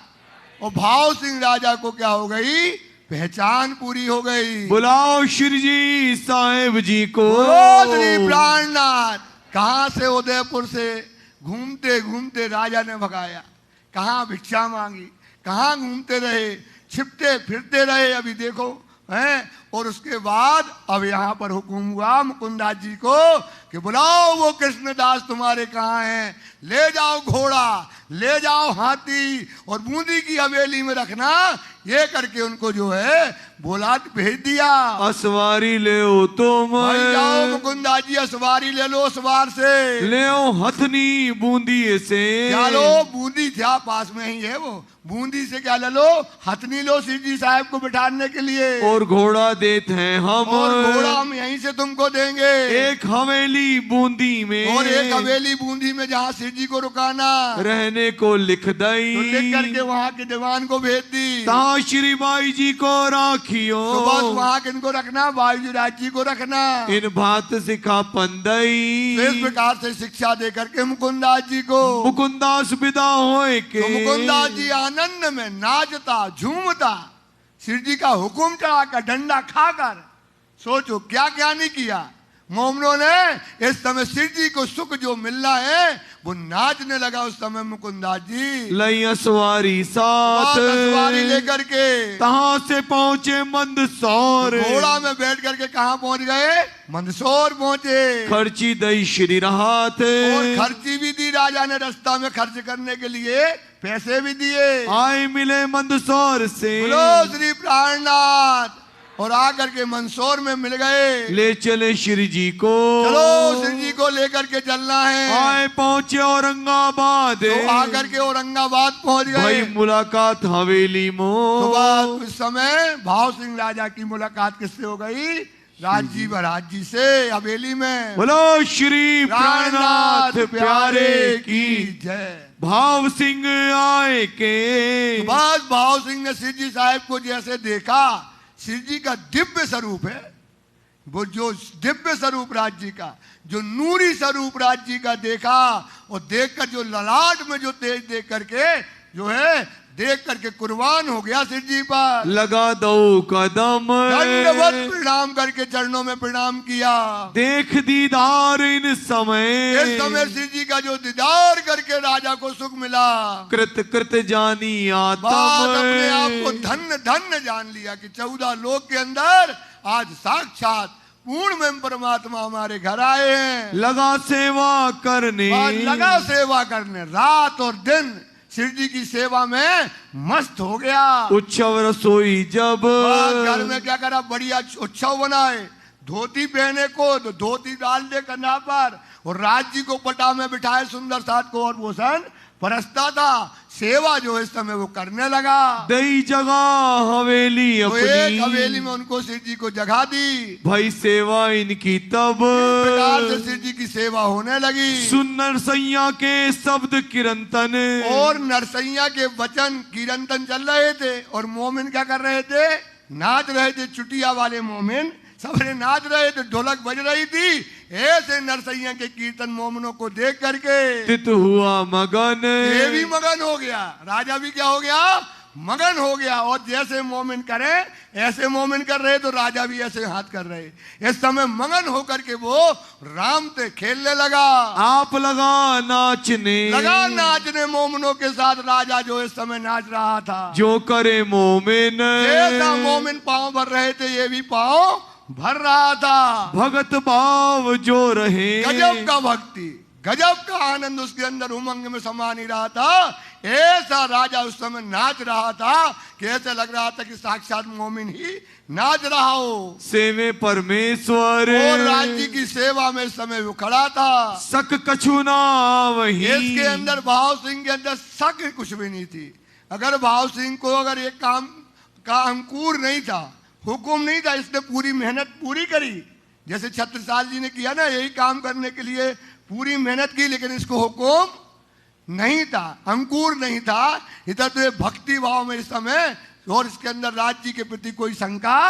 और भाव सिंह राजा को क्या हो गई, पहचान पूरी हो गई। बुलाओ श्री जी साहेब जी को। बोलो श्री प्राणनाथ। कहां से, उदयपुर से घूमते घूमते राजा ने भगाया, कहां भिक्षा मांगी, कहां घूमते रहे, छिपते फिरते रहे, अभी देखो हैं। और उसके बाद अब यहाँ पर हुक्म हुआ मुकुंदास जी को कि बुलाओ वो कृष्णदास तुम्हारे कहाँ हैं, ले जाओ घोड़ा, ले जाओ हाथी और बूंदी की हवेली में रखना। ये करके उनको जो है बोला, भेज दिया। असवारी ले ओ तुम, भाई जाओ मुकुंदास जी, असवारी ले लो, असवार से ले ओ हथनी बूंदी से। क्या लो, बूंदी था पास में ही है, वो बूंदी से क्या ले लो, हथनी लो श्री जी साहब को बिठाने के लिए। और घोड़ा देते हैं हम, और घोड़ा हम यहीं से तुमको देंगे, एक हवेली बूंदी में, और एक हवेली बूंदी में जहाँ श्री जी को रुकाना, रहने को लिख दई। तो लिख करके वहाँ के दीवान को भेज दी। ता श्री बाई जी को राखियो, तो बस वहाँ किनको रखना, बाईजी राज जी को रखना। इन बात सिखा पंदई। तो इस प्रकार से शिक्षा दे करके मुकुंदास जी को मुकुंदास विदा होए के, तो मुकुंदास जी आनंद में नाचता झूमता, श्री जी का हुक्म चढ़ाकर, डंडा खाकर, सोचो क्या क्या नहीं किया मोमनों ने। इस समय श्री जी को सुख जो मिलना है वो नाचने लगा उस समय मुकुंदास जी। लई असवारी साथ, असवारी लेकर के तहां से पहुंचे मंदसौर। घोड़ा में बैठ करके कहाँ पहुंच गए, मंदसौर पहुंचे। खर्ची दई श्री राहत, और खर्ची भी दी राजा ने, रास्ता में खर्च करने के लिए पैसे भी दिए। आए मिले मंदसौर से, बोलो श्री प्राणनाथ। और आकर के मंदसौर में मिल गए। ले चले श्री जी को, चलो श्री जी को लेकर के चलना है। आए पहुंचे औरंगाबाद, तो आकर के औरंगाबाद पहुंच गए। भाई मुलाकात हवेली तो मो। बात उस समय भाव सिंह राजा की मुलाकात किससे हो गई, राजी महाराज जी से हवेली में। बोलो श्री प्राणनाथ प्यारे की जय। भाव सिंह आए के, तो बस भाव सिंह ने श्री जी साहब को जैसे देखा, श्री जी का दिव्य स्वरूप है वो, जो दिव्य स्वरूप राज जी का, जो नूरी स्वरूप राज जी का देखा, और देखकर जो ललाट में जो तेज देख करके जो है, देख करके कुर्बान हो गया श्री जी पर। लगा दो कदम, दंडवत प्रणाम करके चरणों में प्रणाम किया। देख दीदार इन समय, इस समय श्री जी का जो दीदार करके राजा को सुख मिला, कृत कृत जानी बात अपने आप को आत्म। धन्य धन्य जान लिया कि 14 लोक के अंदर आज साक्षात पूर्ण में परमात्मा हमारे घर आए हैं। लगा सेवा करने, लगा सेवा करने, रात और दिन श्री जी की सेवा में मस्त हो गया। उत्सव रसोई जब, घर में क्या करा, बढ़िया उत्सव बनाए। धोती पहने को तो धोती डाल दे कंधा पर, और राज जी को पटा में बिठाए सुंदर साथ को, और वो सन परसता था। सेवा जो इस समय वो करने लगा। दई जगह हवेली तो एक अपनी, हवेली में उनको श्री जी को जगह दी। भाई सेवा इनकी तब, इस प्रकार से श्री जी की सेवा होने लगी। सुन नरसैया के शब्द किरंतन, और नरसैया के वचन किरंतन चल रहे थे, और मोमिन क्या कर रहे थे, नाच रहे थे। चुटिया वाले मोमिन सबने नाच रहे थे, ढोलक बज रही थी। ऐसे नरसैया के कीर्तन मोमिनों को देख करके तित हुआ मगन, ये भी मगन हो गया, राजा भी क्या हो गया, मगन हो गया। और जैसे मोमिन करे ऐसे मोमिन कर रहे, तो राजा भी ऐसे हाथ कर रहे। इस समय मगन होकर के वो राम से खेलने लगा। आप लगा नाचने, लगा नाचने मोमिनों के साथ। राजा जो इस समय नाच रहा था, जो करे मोमिन, जैसा मोमिन पांव भर रहे थे, ये भी पांव भर रहा था। भगत भाव जो रहे, गजब का भक्ति, गजब का आनंद उसके अंदर उमंग में समा नहीं रहा था। ऐसा राजा उस समय नाच रहा था कि ऐसे लग रहा था कि साक्षात मोमिन ही नाच रहा हो। सेवे परमेश्वर, और राज्य की सेवा में इस समय वो खड़ा था। सक कछु ना वही, इसके अंदर भाव सिंह के अंदर शक कुछ भी नहीं थी। अगर भाव सिंह को अगर एक काम का अंकुर नहीं था, हुक्म नहीं था, इसने पूरी मेहनत पूरी करी। जैसे छत्रसाल जी ने किया ना, यही काम करने के लिए पूरी मेहनत की, लेकिन इसको हुक्म नहीं था, अंकुर नहीं था। इधर तो ये भक्ति भाव में इस समय, और इसके अंदर राज्य के प्रति कोई शंका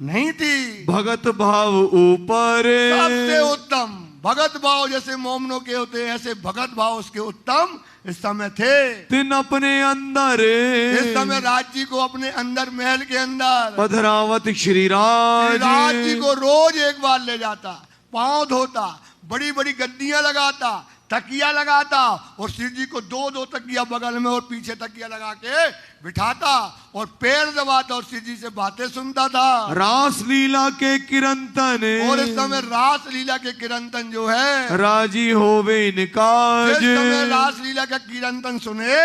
नहीं थी। भगत भाव ऊपर, सबसे उत्तम भगत भाव जैसे मोमनों के होते हैं, ऐसे भगत भाव उसके उत्तम इस समय थे। तिन अपने अंदर इस समय राज जी को अपने अंदर महल के अंदर पधरावत श्री राज राज जी को रोज एक बार ले जाता, पांव धोता, बड़ी बड़ी गद्दियां लगाता, तकिया लगाता और शिव जी को दो दो तकिया बगल में और पीछे तकिया लगा के बिठाता और पैर दबाता और शिव जी से बातें सुनता था। रास लीला के किरंतन और इस समय रास लीला के किरंतन जो है राजी होवे निकाज। जिस समय रास लीला का किरंतन सुने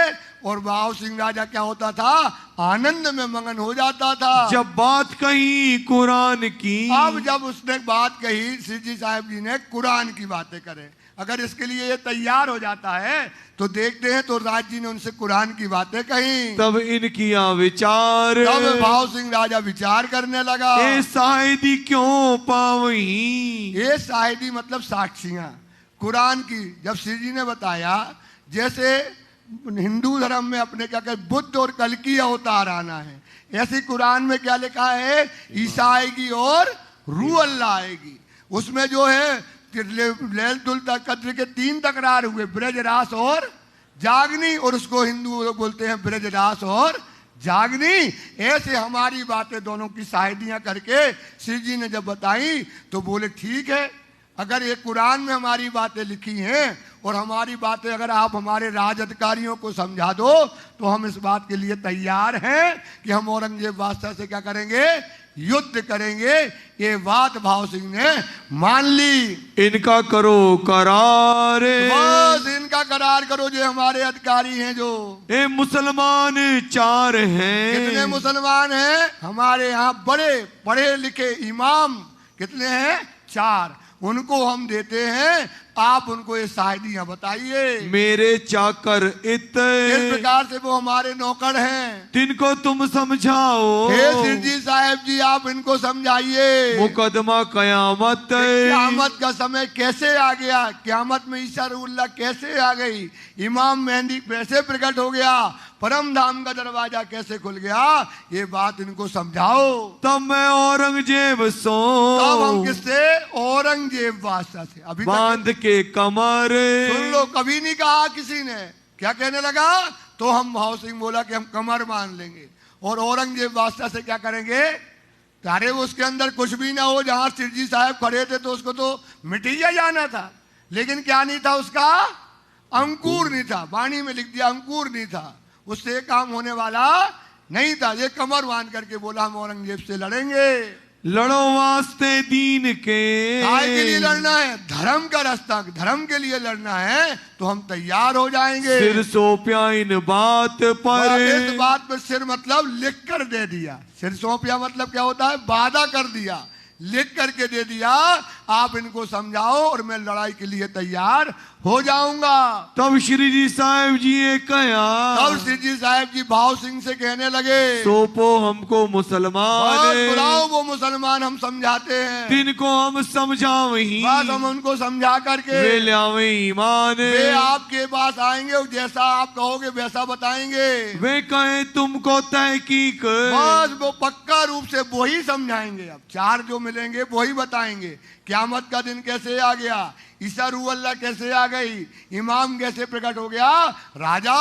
और भाव सिंह राजा क्या होता था, आनंद में मगन हो जाता था। जब बात कही कुरान की, अब जब उसने बात कही, शिव जी साहब जी ने कुरान की बातें करे, अगर इसके लिए ये तैयार हो जाता है तो देखते हैं तो राज जी ने उनसे कुरान की बातें कही। तब इनकिया विचार, तब भाव सिंह राजा विचार करने लगा, ए शायदी क्यों पावही। ये शायदी मतलब साक्षियां कुरान की। जब शिव जी ने बताया, जैसे हिंदू धर्म में अपने क्या कहते बुद्ध और कल की अवतार आना है, ऐसे कुरान में क्या लिखा है, ईसा आएगी और रूह अल्लाह आएगी। उसमें जो है लैलतुल कद्र के 3 तकरार हुए, ब्रजरास और जागनी, और उसको हिंदू लोग बोलते हैं ब्रजरास और जागनी। ऐसे हमारी बातें दोनों की शाहिदियां करके शिव जी ने जब बताई तो बोले ठीक है, अगर ये कुरान में हमारी बातें लिखी हैं और हमारी बातें अगर आप हमारे राज अधिकारियों को समझा दो तो हम इस बात के लिए तैयार हैं कि हम औरंगजेब बादशाह से क्या करेंगे, युद्ध करेंगे। ये बात भाव सिंह ने मान ली। इनका करो करार, बस इनका करार करो, जो हमारे अधिकारी हैं। जो ए मुसलमान 4 हैं। कितने मुसलमान हैं हमारे यहाँ? बड़े पढ़े लिखे इमाम कितने हैं? 4। उनको हम देते हैं, आप उनको ये शाहिदियां बताइए। मेरे चाकर इत, इस प्रकार से वो हमारे नौकर हैं। तिनको तुम समझाओ। हे सिर जी साहब जी, आप इनको समझाइए। मुकदमा कयामत, क्यामत का समय कैसे आ गया, क्यामत में ईसा रूहुल्लाह कैसे आ गई, इमाम मेहंदी कैसे प्रकट हो गया, परम धाम का दरवाजा कैसे खुल गया, ये बात इनको समझाओ। तब मैं औरंगजेब सो, तब हम किससे? औरंगजेब बादशाह से। अभी बांध के कमर, सुन लो, कभी नहीं कहा किसी ने। क्या कहने लगा? तो हम भाव सिंह बोला कि हम कमर बांध लेंगे और औरंगजेब बादशाह से क्या करेंगे, तारे उसके अंदर कुछ भी ना हो। जहां सिरजी साहब खड़े थे तो उसको तो मिटिया जाना था, लेकिन क्या नहीं था उसका? अंकुर नहीं था। वाणी में लिख दिया अंकुर नहीं था, उससे काम होने वाला नहीं था। ये कमर बांध करके बोला हम औरंगजेब से लड़ेंगे। लड़ो वास्ते दीन के, काय के लिए लड़ना है? धर्म का रास्ता, धर्म के लिए लड़ना है तो हम तैयार हो जाएंगे। सिर सौंपया इन बात पर, इस बात पर सिर मतलब लिख कर दे दिया। सिर सौंपया मतलब क्या होता है? वादा कर दिया, लिख करके दे दिया, आप इनको समझाओ और मैं लड़ाई के लिए तैयार हो जाऊंगा। तब श्री जी साहब जी ये कहा, तब श्री जी साहब जी भाव सिंह से कहने लगे, सौंपो हमको मुसलमान, बुलाओ वो मुसलमान हम समझाते हैं। तिनको हम समझावही, बस हम उनको समझा करके वे ल्यावे ईमान, वे आपके पास आएंगे और जैसा आप कहोगे वैसा बताएंगे। वे कहे तुमको तहकीक, बस वो पक्का रूप से वही समझाएंगे। अब 4 जो मिलेंगे वही बताएंगे। क्यामत का दिन कैसे आ गया, ईसा रूहुल्लाह कैसे आ गई, इमाम कैसे प्रकट हो गया, राजा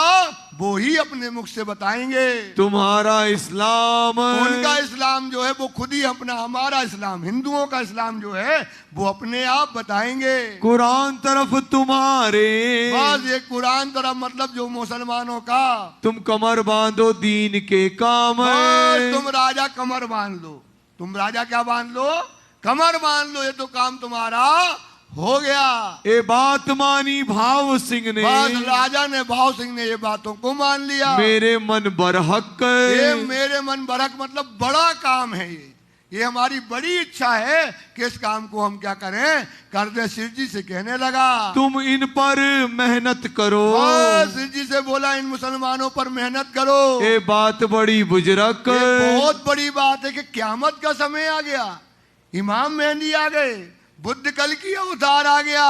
वो ही अपने मुख से बताएंगे। तुम्हारा इस्लाम, उनका इस्लाम जो है वो खुद ही अपना, हमारा इस्लाम, हिंदुओं का इस्लाम जो है वो अपने आप बताएंगे। कुरान तरफ तुम्हारे, बस ये कुरान तरफ मतलब जो मुसलमानों का, तुम कमर बांधो दीन के काम, तुम राजा कमर बांध लो। तुम राजा क्या बांध लो? कमर बांध लो, ये तो काम तुम्हारा हो गया। ये बात मानी भाव सिंह ने, बस राजा ने, भाव सिंह ने ये बातों को मान लिया। मेरे मन बरहक, ये मेरे मन बरहक मतलब बड़ा काम है। ये हमारी बड़ी इच्छा है कि इस काम को हम क्या करें, कर दे। शिव जी से कहने लगा, तुम इन पर मेहनत करो। शिव जी से बोला इन मुसलमानों पर मेहनत करो। ये बात बड़ी बुजुर्ग, बहुत बड़ी बात है कि क्यामत का समय आ गया, इमाम मेहंदी आ गए, बुद्ध कल की अवतार आ गया।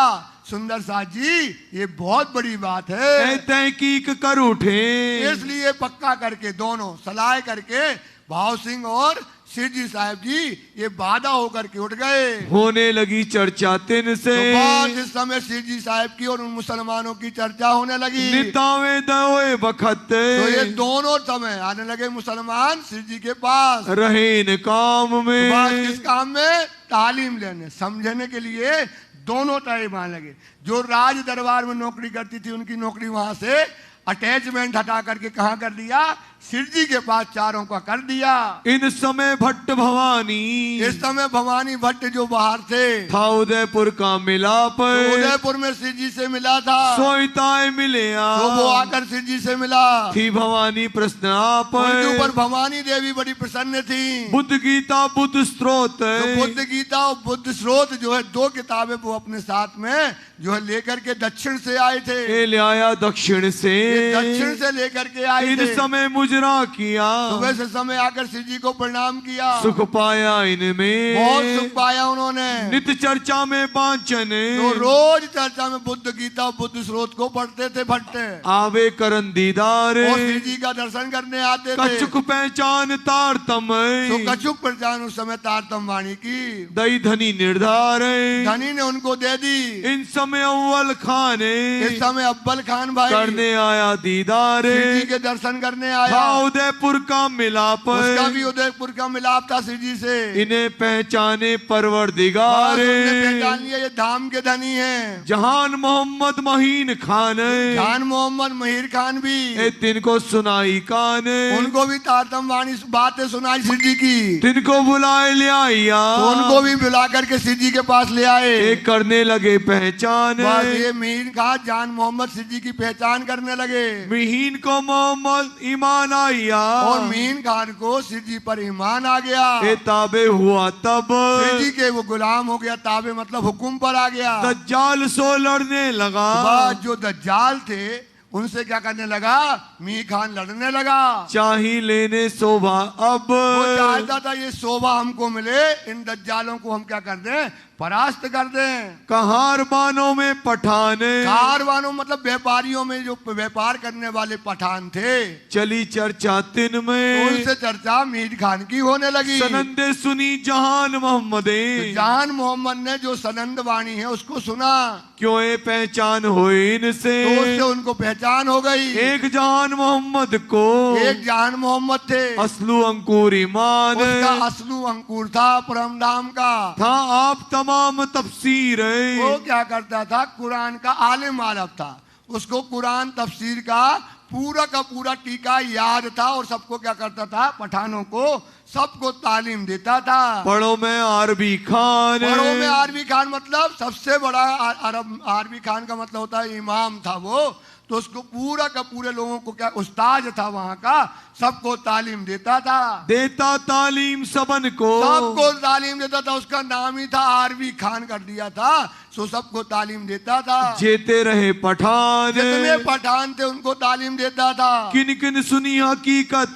सुंदर साथ जी, ये बहुत बड़ी बात है। तहकीक कर उठे, इसलिए पक्का करके दोनों सलाह करके भाव सिंह और सिर जी साहब जी ये बाधा होकर के उठ गए। होने लगी चर्चा तिन से, तो बस इस समय सिर जी साहब की और उन मुसलमानों की चर्चा होने लगी। नितावे दवे बखत, तो ये दोनों समय आने लगे मुसलमान सिर जी के पास। रहे इन काम तो में, बस किस काम में? तालीम लेने समझने के लिए दोनों टाइम आने लगे। जो राज दरबार में नौकरी करती थी उनकी नौकरी वहां से अटैचमेंट हटा करके कहाँ कर दिया? सिर जी के पास चारों का कर दिया। इन समय भट्ट भवानी, इस समय भवानी भट्ट जो बाहर थे, था उदयपुर का मिलाप, तो उदयपुर में सिर जी से मिला था। सोईताए मिले तो वो आकर सिर जी से मिला। थी भवानी प्रश्न आप, उनके ऊपर भवानी देवी बड़ी प्रसन्न थी। बुद्ध गीता बुद्ध स्रोत, तो बुद्ध गीता और बुद्ध स्रोत जो है दो किताबें वो अपने साथ में जो है लेकर के दक्षिण से आए थे। ये ले आया दक्षिण से, ये दक्षिण से लेकर के आए इन थे। समय मुजरा किया, सुबह से समय आकर शिव जी को प्रणाम किया। सुख पाया इनमें, बहुत सुख पाया उन्होंने। नित्य चर्चा में पांचन, तो रोज चर्चा में बुद्ध गीता और बुद्ध स्रोत को पढ़ते थे भट्टे। आवे करन दीदार, और शिव जी का दर्शन करने आते थे। कछुक पहचान तारतम, तो कछुक पहचान उस समय तारतम वाणी की दई धनी निर्धार, धनी ने उनको दे दी। इन समय अव्वल खाने, इस समय अब्बल खान भाई करने आया दीदार, शिव जी के दर्शन करने आया। था उदयपुर का मिलाप, उसका भी उदयपुर का मिलाप था शिव जी से। इन्हें पहचाने परवरदिगार, उसने पहचान लिया ये धाम के धनी हैं। जहान मोहम्मद महीन खान, जान मोहम्मद महिर खान भी ए तिनको सुनाई कान, उनको भी तारतम वाणी बातें सुनाई शिव जी की। तिनको बुलाए ले आया, तो उनको भी बुला करके शिव जी के पास ले आए। एक करने लगे पहचान, बस ये मीर खान जान मोहम्मद शिव जी की पहचान करने लगे। महीन को मोहम्मद ईमान आया, और मीन खान को शिव जी पर ईमान आ गया। ए ताबे हुआ तब, शिव जी के वो गुलाम हो गया। ताबे मतलब हुक्म पर आ गया। दज्जाल सो लड़ने लगा, बस जो दज्जाल थे उनसे क्या करने लगा? मीर खान लड़ने लगा। चाही लेने शोभा अब, वो चाहता था ये शोभा हमको मिले, इन दज्जालों को हम क्या कर दें? परास्त कर दें। कहार बानों में पठान, कारवानों मतलब व्यापारियों में जो व्यापार करने वाले पठान थे। चली चर्चा तिन तो में, उनसे चर्चा मीर खान की होने लगी। सनंदे सुनी जहान मोहम्मदे, तो जहान मोहम्मद ने जो सनंद वाणी है उसको सुना। क्यों ये पहचान हो इनसे, तो उससे उनको पहचान हो गई। एक जहान मोहम्मद को, एक जहान मोहम्मद थे। असलू अंकुर ईमान, उसका असलू अंकुर था परमधाम का। था आप तमाम तफसीर, वो क्या करता था? कुरान का आलिम आलम था। उसको कुरान तफसीर का पूरा टीका याद था। और सबको क्या करता था? पठानों को सबको तालीम देता था। पढ़ो में आरबी खान, पढ़ो में आरबी खान मतलब सबसे बड़ा अरब आरबी खान का मतलब होता है इमाम था वो। तो उसको पूरे लोगों को क्या उस्ताद था वहां का, सबको तालीम देता था। देता तालीम सबन को, सबको तालीम देता था। उसका नाम ही था आरबी खान कर दिया था। सो सबको तालीम देता था। जेते रहे पठान, जितने पठान थे उनको तालीम देता था। किन किन सुनी हकीकत,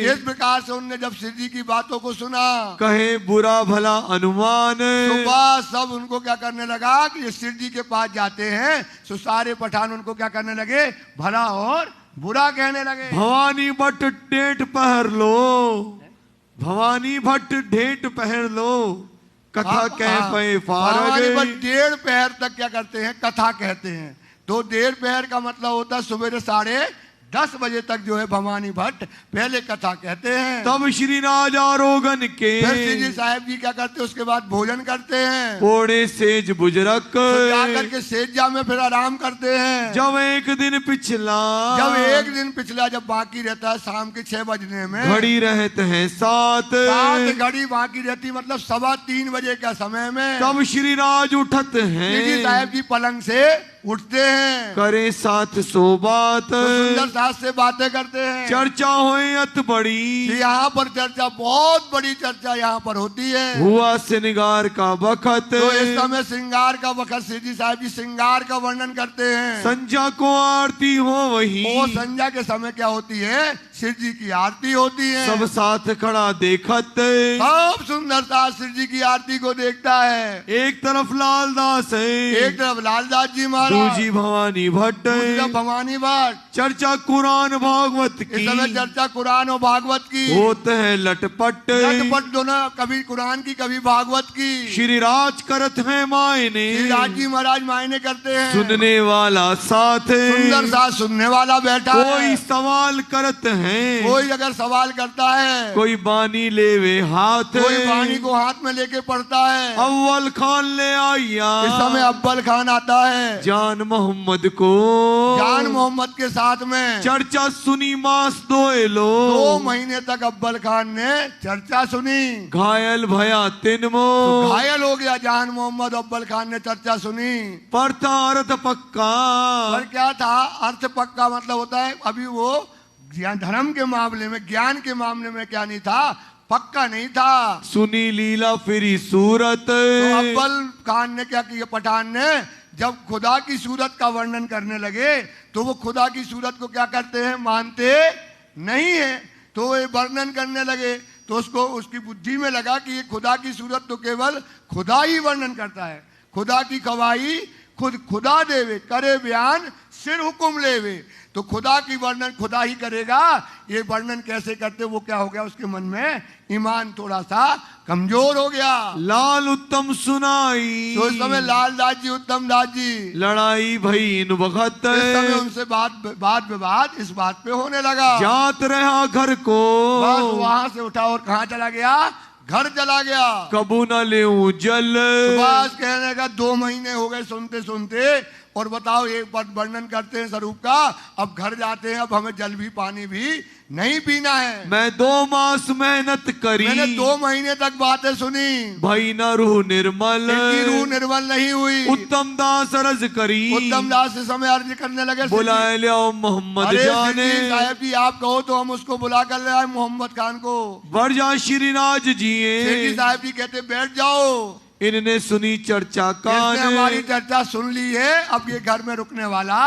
इस प्रकार से उनने जब शिव जी की बातों को सुना, कहे बुरा भला अनुमान, सुबह सब उनको क्या करने लगा कि ये शिव जी के पास जाते हैं। सो सारे पठान उनको क्या करने लगे? भला और बुरा कहने लगे। भवानी भट्ट डेट पहर लो, भवानी भट्ट ढेट पहर लो, कथा कह पे फारग। बस 1.5 पहर तक क्या करते हैं? कथा कहते हैं। तो 1.5 पहर का मतलब होता है सुबह 10:30 बजे तक जो है भवानी भट्ट पहले कथा कहते हैं। तब श्री राजा रोगन के, फिर श्री जी साहब जी क्या करते हैं? उसके बाद भोजन करते हैं। पोड़े सेज बुजरक, तो जाकर के सेजा में फिर आराम करते हैं। जब एक दिन पिछला, जब बाकी रहता है शाम के 6 बजने में, घड़ी रहते हैं 7 घड़ी बाकी रहती मतलब 3:15 बजे का समय में, तब श्री राज उठत हैं। श्री जी साहब जी पलंग से उठते हैं। करे साथ सो बात, तो सुंदर सास से बातें करते हैं। चर्चा होए अत बड़ी, यहाँ पर चर्चा बहुत बड़ी चर्चा यहाँ पर होती है। हुआ श्रृंगार का वक्त, तो इस समय श्रृंगार का वक्त श्री जी साहब जी श्रृंगार का वर्णन करते हैं। संध्या को आरती हो वही, वो संध्या के समय क्या होती है? शिव जी की आरती होती है। सब साथ खड़ा देखत, सब सुंदरता शिव जी की आरती को देखता है। एक तरफ लालदास है, एक तरफ लालदास जी महाराज, दूजी भवानी भट्ट, दूसरी तरफ भवानी भट्ट। चर्चा कुरान भागवत इस की, समय चर्चा कुरान और भागवत की होते हैं लटपट, लटपट दोनों, कभी कुरान की कभी भागवत की। श्री राज करत है मायने, श्री राज जी महाराज मायने करते हैं। सुनने वाला साथ है, सुंदर सा सुनने वाला बैठा कोई है। सवाल करत है, कोई अगर सवाल करता है, कोई बानी लेवे हाथ, कोई वाणी को हाथ में लेके पढ़ता है। अव्वल खान ले आया, इस समय अव्वल खान आता है जान मोहम्मद को, जान मोहम्मद के साथ में। चर्चा सुनी मास दोए लो, 2 महीने तक अव्वल खान ने चर्चा सुनी। घायल भया तिनमो, तो घायल हो गया जान मोहम्मद, अव्वल खान ने चर्चा सुनी। पर था अर्थ पक्का, पर क्या था, अर्थ पक्का मतलब होता है अभी वो धर्म के मामले में, ज्ञान के मामले में क्या नहीं था, पक्का नहीं था। सुनी लीला फिरी सूरत, तो अव्वल खान ने क्या किया, पठान ने जब खुदा की सूरत का वर्णन करने लगे तो वो खुदा की सूरत को क्या करते हैं, मानते नहीं है। तो ये वर्णन करने लगे तो उसको, उसकी बुद्धि में लगा कि ये खुदा की सूरत तो केवल खुदा ही वर्णन करता है। खुदा की गवाही खुद खुदा देवे, करे बयान सिर हुकुम लेवे। तो खुदा की वर्णन खुदा ही करेगा, ये वर्णन कैसे करते, वो क्या हो गया, उसके मन में ईमान थोड़ा सा कमजोर हो गया। लाल उत्तम सुनाई, तो इस समय लालदास जी, उत्तम दास जी, लड़ाई भई इन वक्त, इस समय उनसे बात विवाद इस बात पे होने लगा। जात रहा घर को, बस वहां से उठा और कहाँ चला गया, घर चला गया। कबू न ले जल, बस कहने का 2 महीने हो गए सुनते सुनते, और बताओ एक बार वर्णन करते हैं स्वरूप का, अब घर जाते हैं, अब हमें जल भी पानी भी नहीं पीना है। मैं 2 मास मेहनत करी, मैंने 2 महीने तक बातें सुनी, भई न रूह निर्मल, इनकी रूह निर्मल नहीं हुई। उत्तम दास अर्ज करी, उत्तम दास इस समय अर्ज करने लगे, बुलाए ले आओ मोहम्मद अरे जाने, साहब जी आप कहो तो हम उसको बुला कर ले आए मोहम्मद खान को। वर्जा श्रीराज जी, साहब जी कहते बैठ जाओ, इनने सुनी चर्चा का, हमारी चर्चा सुन ली है, अब ये घर में रुकने वाला,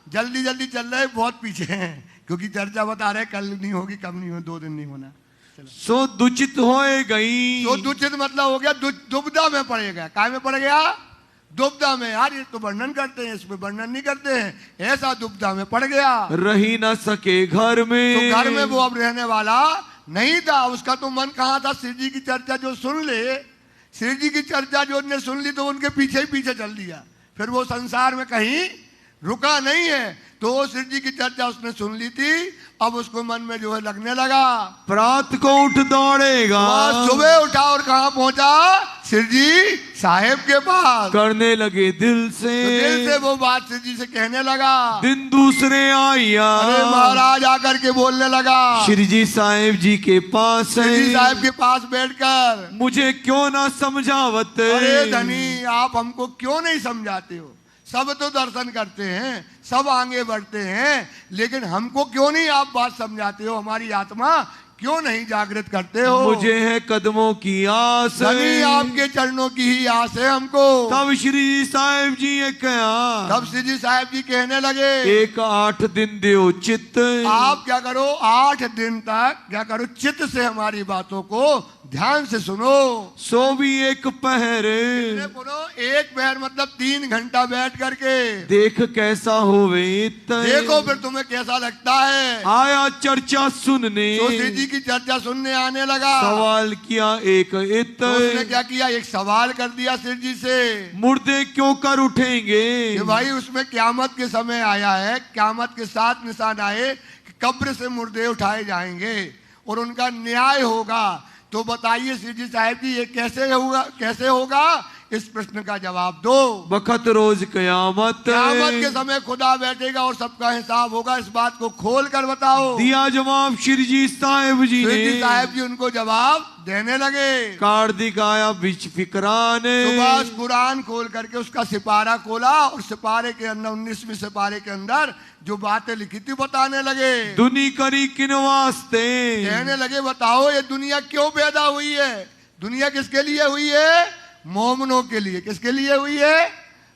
जल्दी जल्दी चल रहे, बहुत पीछे हैं, क्योंकि चर्चा बता रहे कल नहीं होगी, कब नहीं हो, 2 दिन नहीं होना। सो दुचित होए गई, तो दुचित मतलब हो गया दुविधा में पड़ेगा। काय में पड़ गया, दुविधा में। यार ये तो वर्णन करते हैं, इसमें वर्णन नहीं करते हैं, ऐसा दुविधा में पड़ गया, रही न सके घर में। तो घर में वो अब रहने वाला नहीं था। उसका तो मन कहाँ था, शिव जी की चर्चा जो सुन ले, शिव जी की चर्चा जो उनने सुन ली तो उनके पीछे ही पीछे चल दिया, फिर वो संसार में कहीं रुका नहीं है। तो शिव जी की चर्चा उसने सुन ली थी, अब उसको मन में जो है लगने लगा, प्रात को उठ दौड़ेगा, सुबह उठा और कहाँ पहुंचा, शिव जी साहेब के पास। करने लगे दिल से, तो दिल से वो बात शिव जी से कहने लगा। दिन दूसरे आया, अरे महाराज आकर के बोलने लगा, श्री जी साहेब जी के पास शिव जी साहब के पास बैठकर, मुझे क्यों ना समझावत, अरे धनी आप हमको क्यों नहीं समझाते हो, सब तो दर्शन करते हैं, सब आगे बढ़ते हैं, लेकिन हमको क्यों नहीं आप बात समझाते हो, हमारी आत्मा क्यों नहीं जागृत करते हो। मुझे है कदमों की आस, धनी आपके चरणों की ही आस है हमको। तब श्री साहेब जी ये कहा, तब श्री जी साहब जी कहने लगे, एक 8 दिन दो चित्त, आप क्या करो 8 दिन तक क्या करो, चित्त से हमारी बातों को ध्यान से सुनो। सो भी एक पहर, बोलो 1 पहर मतलब 3 घंटा बैठ करके देख कैसा होवे, देखो फिर तुम्हें कैसा लगता है। आया चर्चा सुनने, तो श्री जी की चर्चा सुनने आने लगा। सवाल किया एक इत, तो उसने क्या किया, एक सवाल कर दिया शिव जी से, मुर्दे क्यों कर उठेंगे, कि भाई उसमें क्यामत के समय आया है, क्यामत के 7 निशान आए कि कब्र से मुर्दे उठाए जाएंगे और उनका न्याय होगा। तो बताइए शिव जी साहब जी ये कैसे होगा, कैसे होगा, इस प्रश्न का जवाब दो। वक्त रोज कयामत, क्यामत के समय खुदा बैठेगा और सबका हिसाब होगा, इस बात को खोल कर बताओ। दिया जवाब श्री जी साहेब जी श्री जी ने, साहब जी उनको जवाब देने लगे। कार्तिक आया बिच फिकराने, सुबह कुरान खोल करके उसका सिपारा खोला और सिपारे के अंदर 19वें सिपारे के अंदर जो बातें लिखी थी बताने लगे। दुनी करी किन वास्ते, कहने लगे बताओ ये दुनिया क्यों पैदा हुई है, दुनिया किसके लिए हुई है, मोमनों के लिए। किसके लिए हुई है,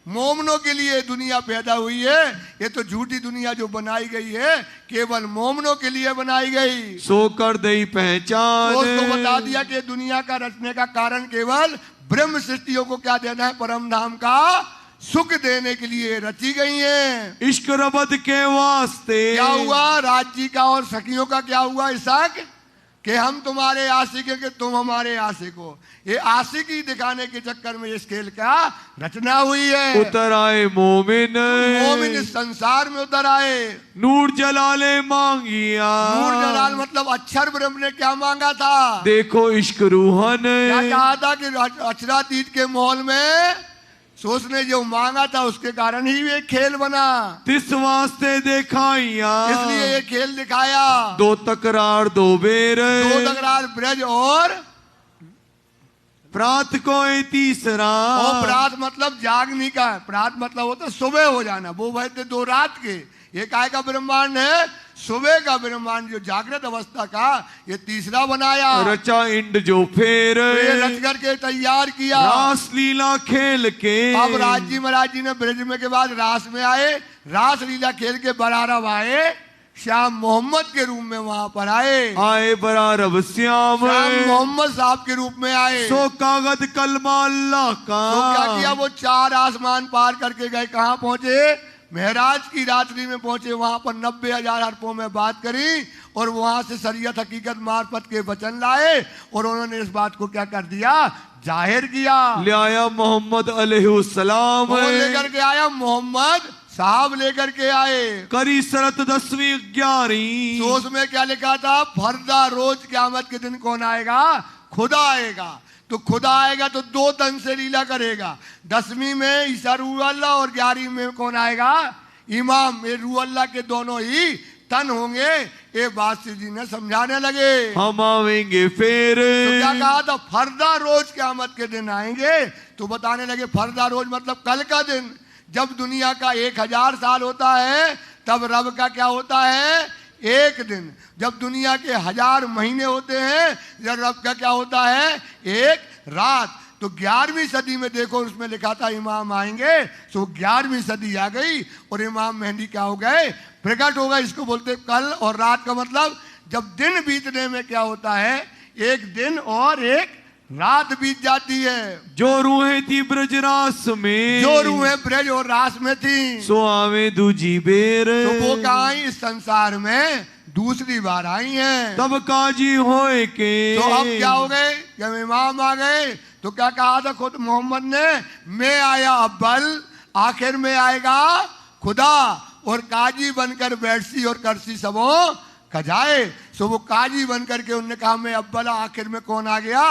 मोमनों के लिए दुनिया पैदा हुई है। ये तो झूठी दुनिया जो बनाई गई है, केवल मोमनों के लिए बनाई गई। सो कर दई पहचान। तो उसको बता दिया कि दुनिया का रचने का कारण केवल ब्रह्म सृष्टियों को क्या देना है, परम धाम का सुख देने के लिए रची गई है। इश्क रबत के वास्ते क्या हुआ, राज्य का और सखियों का क्या हुआ, इसाक कि हम तुम्हारे आशिक हैं कि तुम हमारे आशिक हो। ये आशिकी दिखाने के चक्कर में इस खेल का रचना हुई है। उतर आए मोमिन, मोमिन इस संसार में उतर आए। नूर जलाले मांगिया। नूर जलाल मतलब अक्षर ब्रह्म ने क्या मांगा था, देखो इश्क रूहन। क्या कहा था कि अक्षरातीत के महल में सो उसने जो मांगा था उसके कारण ही ये खेल बना। तिस वास्ते दिखाइया, इसलिए ये खेल दिखाया। दो तकरार दो बेर, दो तकरार ब्रज और प्रात को तीसरा। और प्रात मतलब जागने का, प्रात मतलब होता है सुबह हो जाना। वो भाई थे दो रात के, ये काय का ब्रह्मांड है, सुबह का ब्रह्मांड जो जागृत अवस्था का, ये तीसरा बनाया। रचा इंड जो फिर, ये रच करके तैयार किया। रास लीला खेल के। अब राज जी महाराज जी ने ब्रज में के बाद रास में आए, रास लीला खेल के बरारब आए, श्याम मोहम्मद के रूप में वहां पर आए बरारब श्याम मोहम्मद साहब के रूप में आए। सो कागज कलमा अल्लाह का। तो क्या किया, वो चार आसमान पार करके गए, कहाँ पहुंचे, महराज की रात्रि में पहुंचे। वहां पर 90,000 हरफों में बात करी और वहां से शरीयत हकीकत मार्फत के वचन लाए और उन्होंने इस बात को क्या कर दिया, जाहिर किया। ले आया मोहम्मद अलैहिस्सलाम, लेकर के आया मोहम्मद साहब लेकर के आए। करी शरत 10वीं 11वीं। तो उसमें क्या लिखा था, फर्दा रोज क़यामत के दिन कौन आएगा, खुदा आएगा। तो खुदा आएगा तो दो तन से लीला करेगा। 10वीं में ईसा रूह अल्लाह और 11वीं में कौन आएगा, इमाम। ये रूह अल्लाह के दोनों ही तन होंगे। ये बात श्री जी ने समझाने लगे। हम आवेंगे फिर। तो क्या कहा था, फर्दा रोज क़यामत के दिन आएंगे। तो बताने लगे फर्दा रोज मतलब कल का दिन। जब दुनिया का 1000 साल होता है तब रब का क्या होता है, एक दिन। जब दुनिया के 1000 महीने होते हैं जब रब का क्या होता है, एक रात। तो 11वीं सदी में देखो उसमें लिखा था इमाम आएंगे। तो 11वीं सदी आ गई और इमाम मेहंदी क्या हो गए, प्रकट हो गए। इसको बोलते कल और रात का मतलब जब दिन बीतने में क्या होता है, एक दिन और एक रात बीत जाती है। जो रूहें थी ब्रज रास में, जो रूहें ब्रज और रास में थी, सो आवे दूजी बेर। तो वो कहाँ आई, इस संसार में दूसरी बार आई हैं। तब काजी होए के। तो अब क्या हो गए, जब इमाम आ गए तो क्या कहा था खुद मोहम्मद ने, मैं आया अव्वल, आखिर में आएगा खुदा और काजी बनकर बैठसी और करसी सबो खजाए। सो वो काजी बनकर के उन्होंने कहा मैं अव्वल, आखिर में कौन आ गया,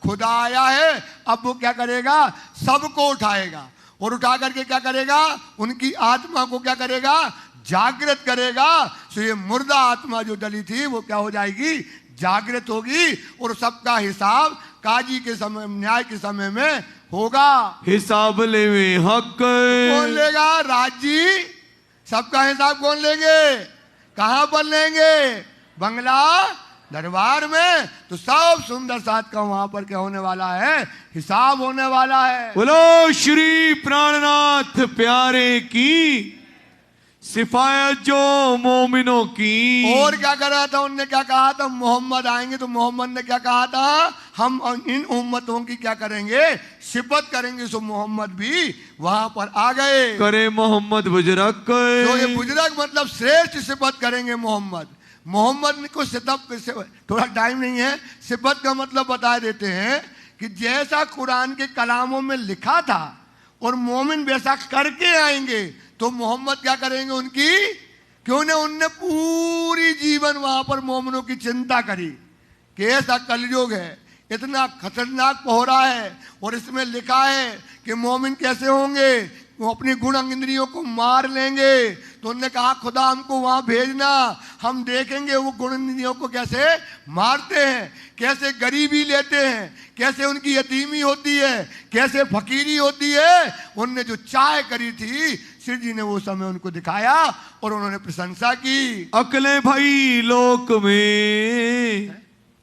खुदा आया है। अब वो क्या करेगा, सबको उठाएगा और उठा करके क्या करेगा, उनकी आत्मा को क्या करेगा, जागृत करेगा। सो ये मुर्दा आत्मा जो डली थी वो क्या हो जाएगी, जागृत होगी और सबका हिसाब काजी के समय, न्याय के समय में होगा। हिसाब लेवे हक कौन लेगा, राजी। सबका हिसाब कौन लेंगे, कहां पर लेंगे, बंगला दरबार में। तो सब सुंदर साथ का वहां पर क्या होने वाला है, हिसाब होने वाला है। बोलो श्री प्राणनाथ प्यारे की सिफायत जो मोमिनों की। और क्या कर रहा था, उनने क्या कहा था, मोहम्मद आएंगे। तो मोहम्मद ने क्या कहा था, हम इन उम्मतों की क्या करेंगे, सिफत करेंगे। सो मोहम्मद भी वहां पर आ गए। करे मोहम्मद बुजरक। तो ये बुजरक मतलब श्रेष्ठ सिफत करेंगे मोहम्मद। मोहम्मद को थोड़ा टाइम नहीं है, सिफत का मतलब बता देते हैं कि जैसा कुरान के कलामों में लिखा था और मोमिन वैसा करके आएंगे। तो मोहम्मद क्या करेंगे उनकी, क्यों ने उनने पूरी जीवन वहां पर मोमिनों की चिंता करी कि ऐसा कलयुग है, इतना खतरनाक पहरा है और इसमें लिखा है कि मोमिन कैसे होंगे, वो अपनी गुण इंद्रियों को मार लेंगे। तो उन्होंने कहा खुदा हमको वहां भेजना, हम देखेंगे वो गुण इंद्रियों को कैसे मारते हैं, कैसे गरीबी लेते हैं, कैसे उनकी यतीमी होती है, कैसे फकीरी होती है। उनने जो चाह करी थी श्री जी ने वो समय उनको दिखाया और उन्होंने प्रशंसा की। अकले भाई लोक में,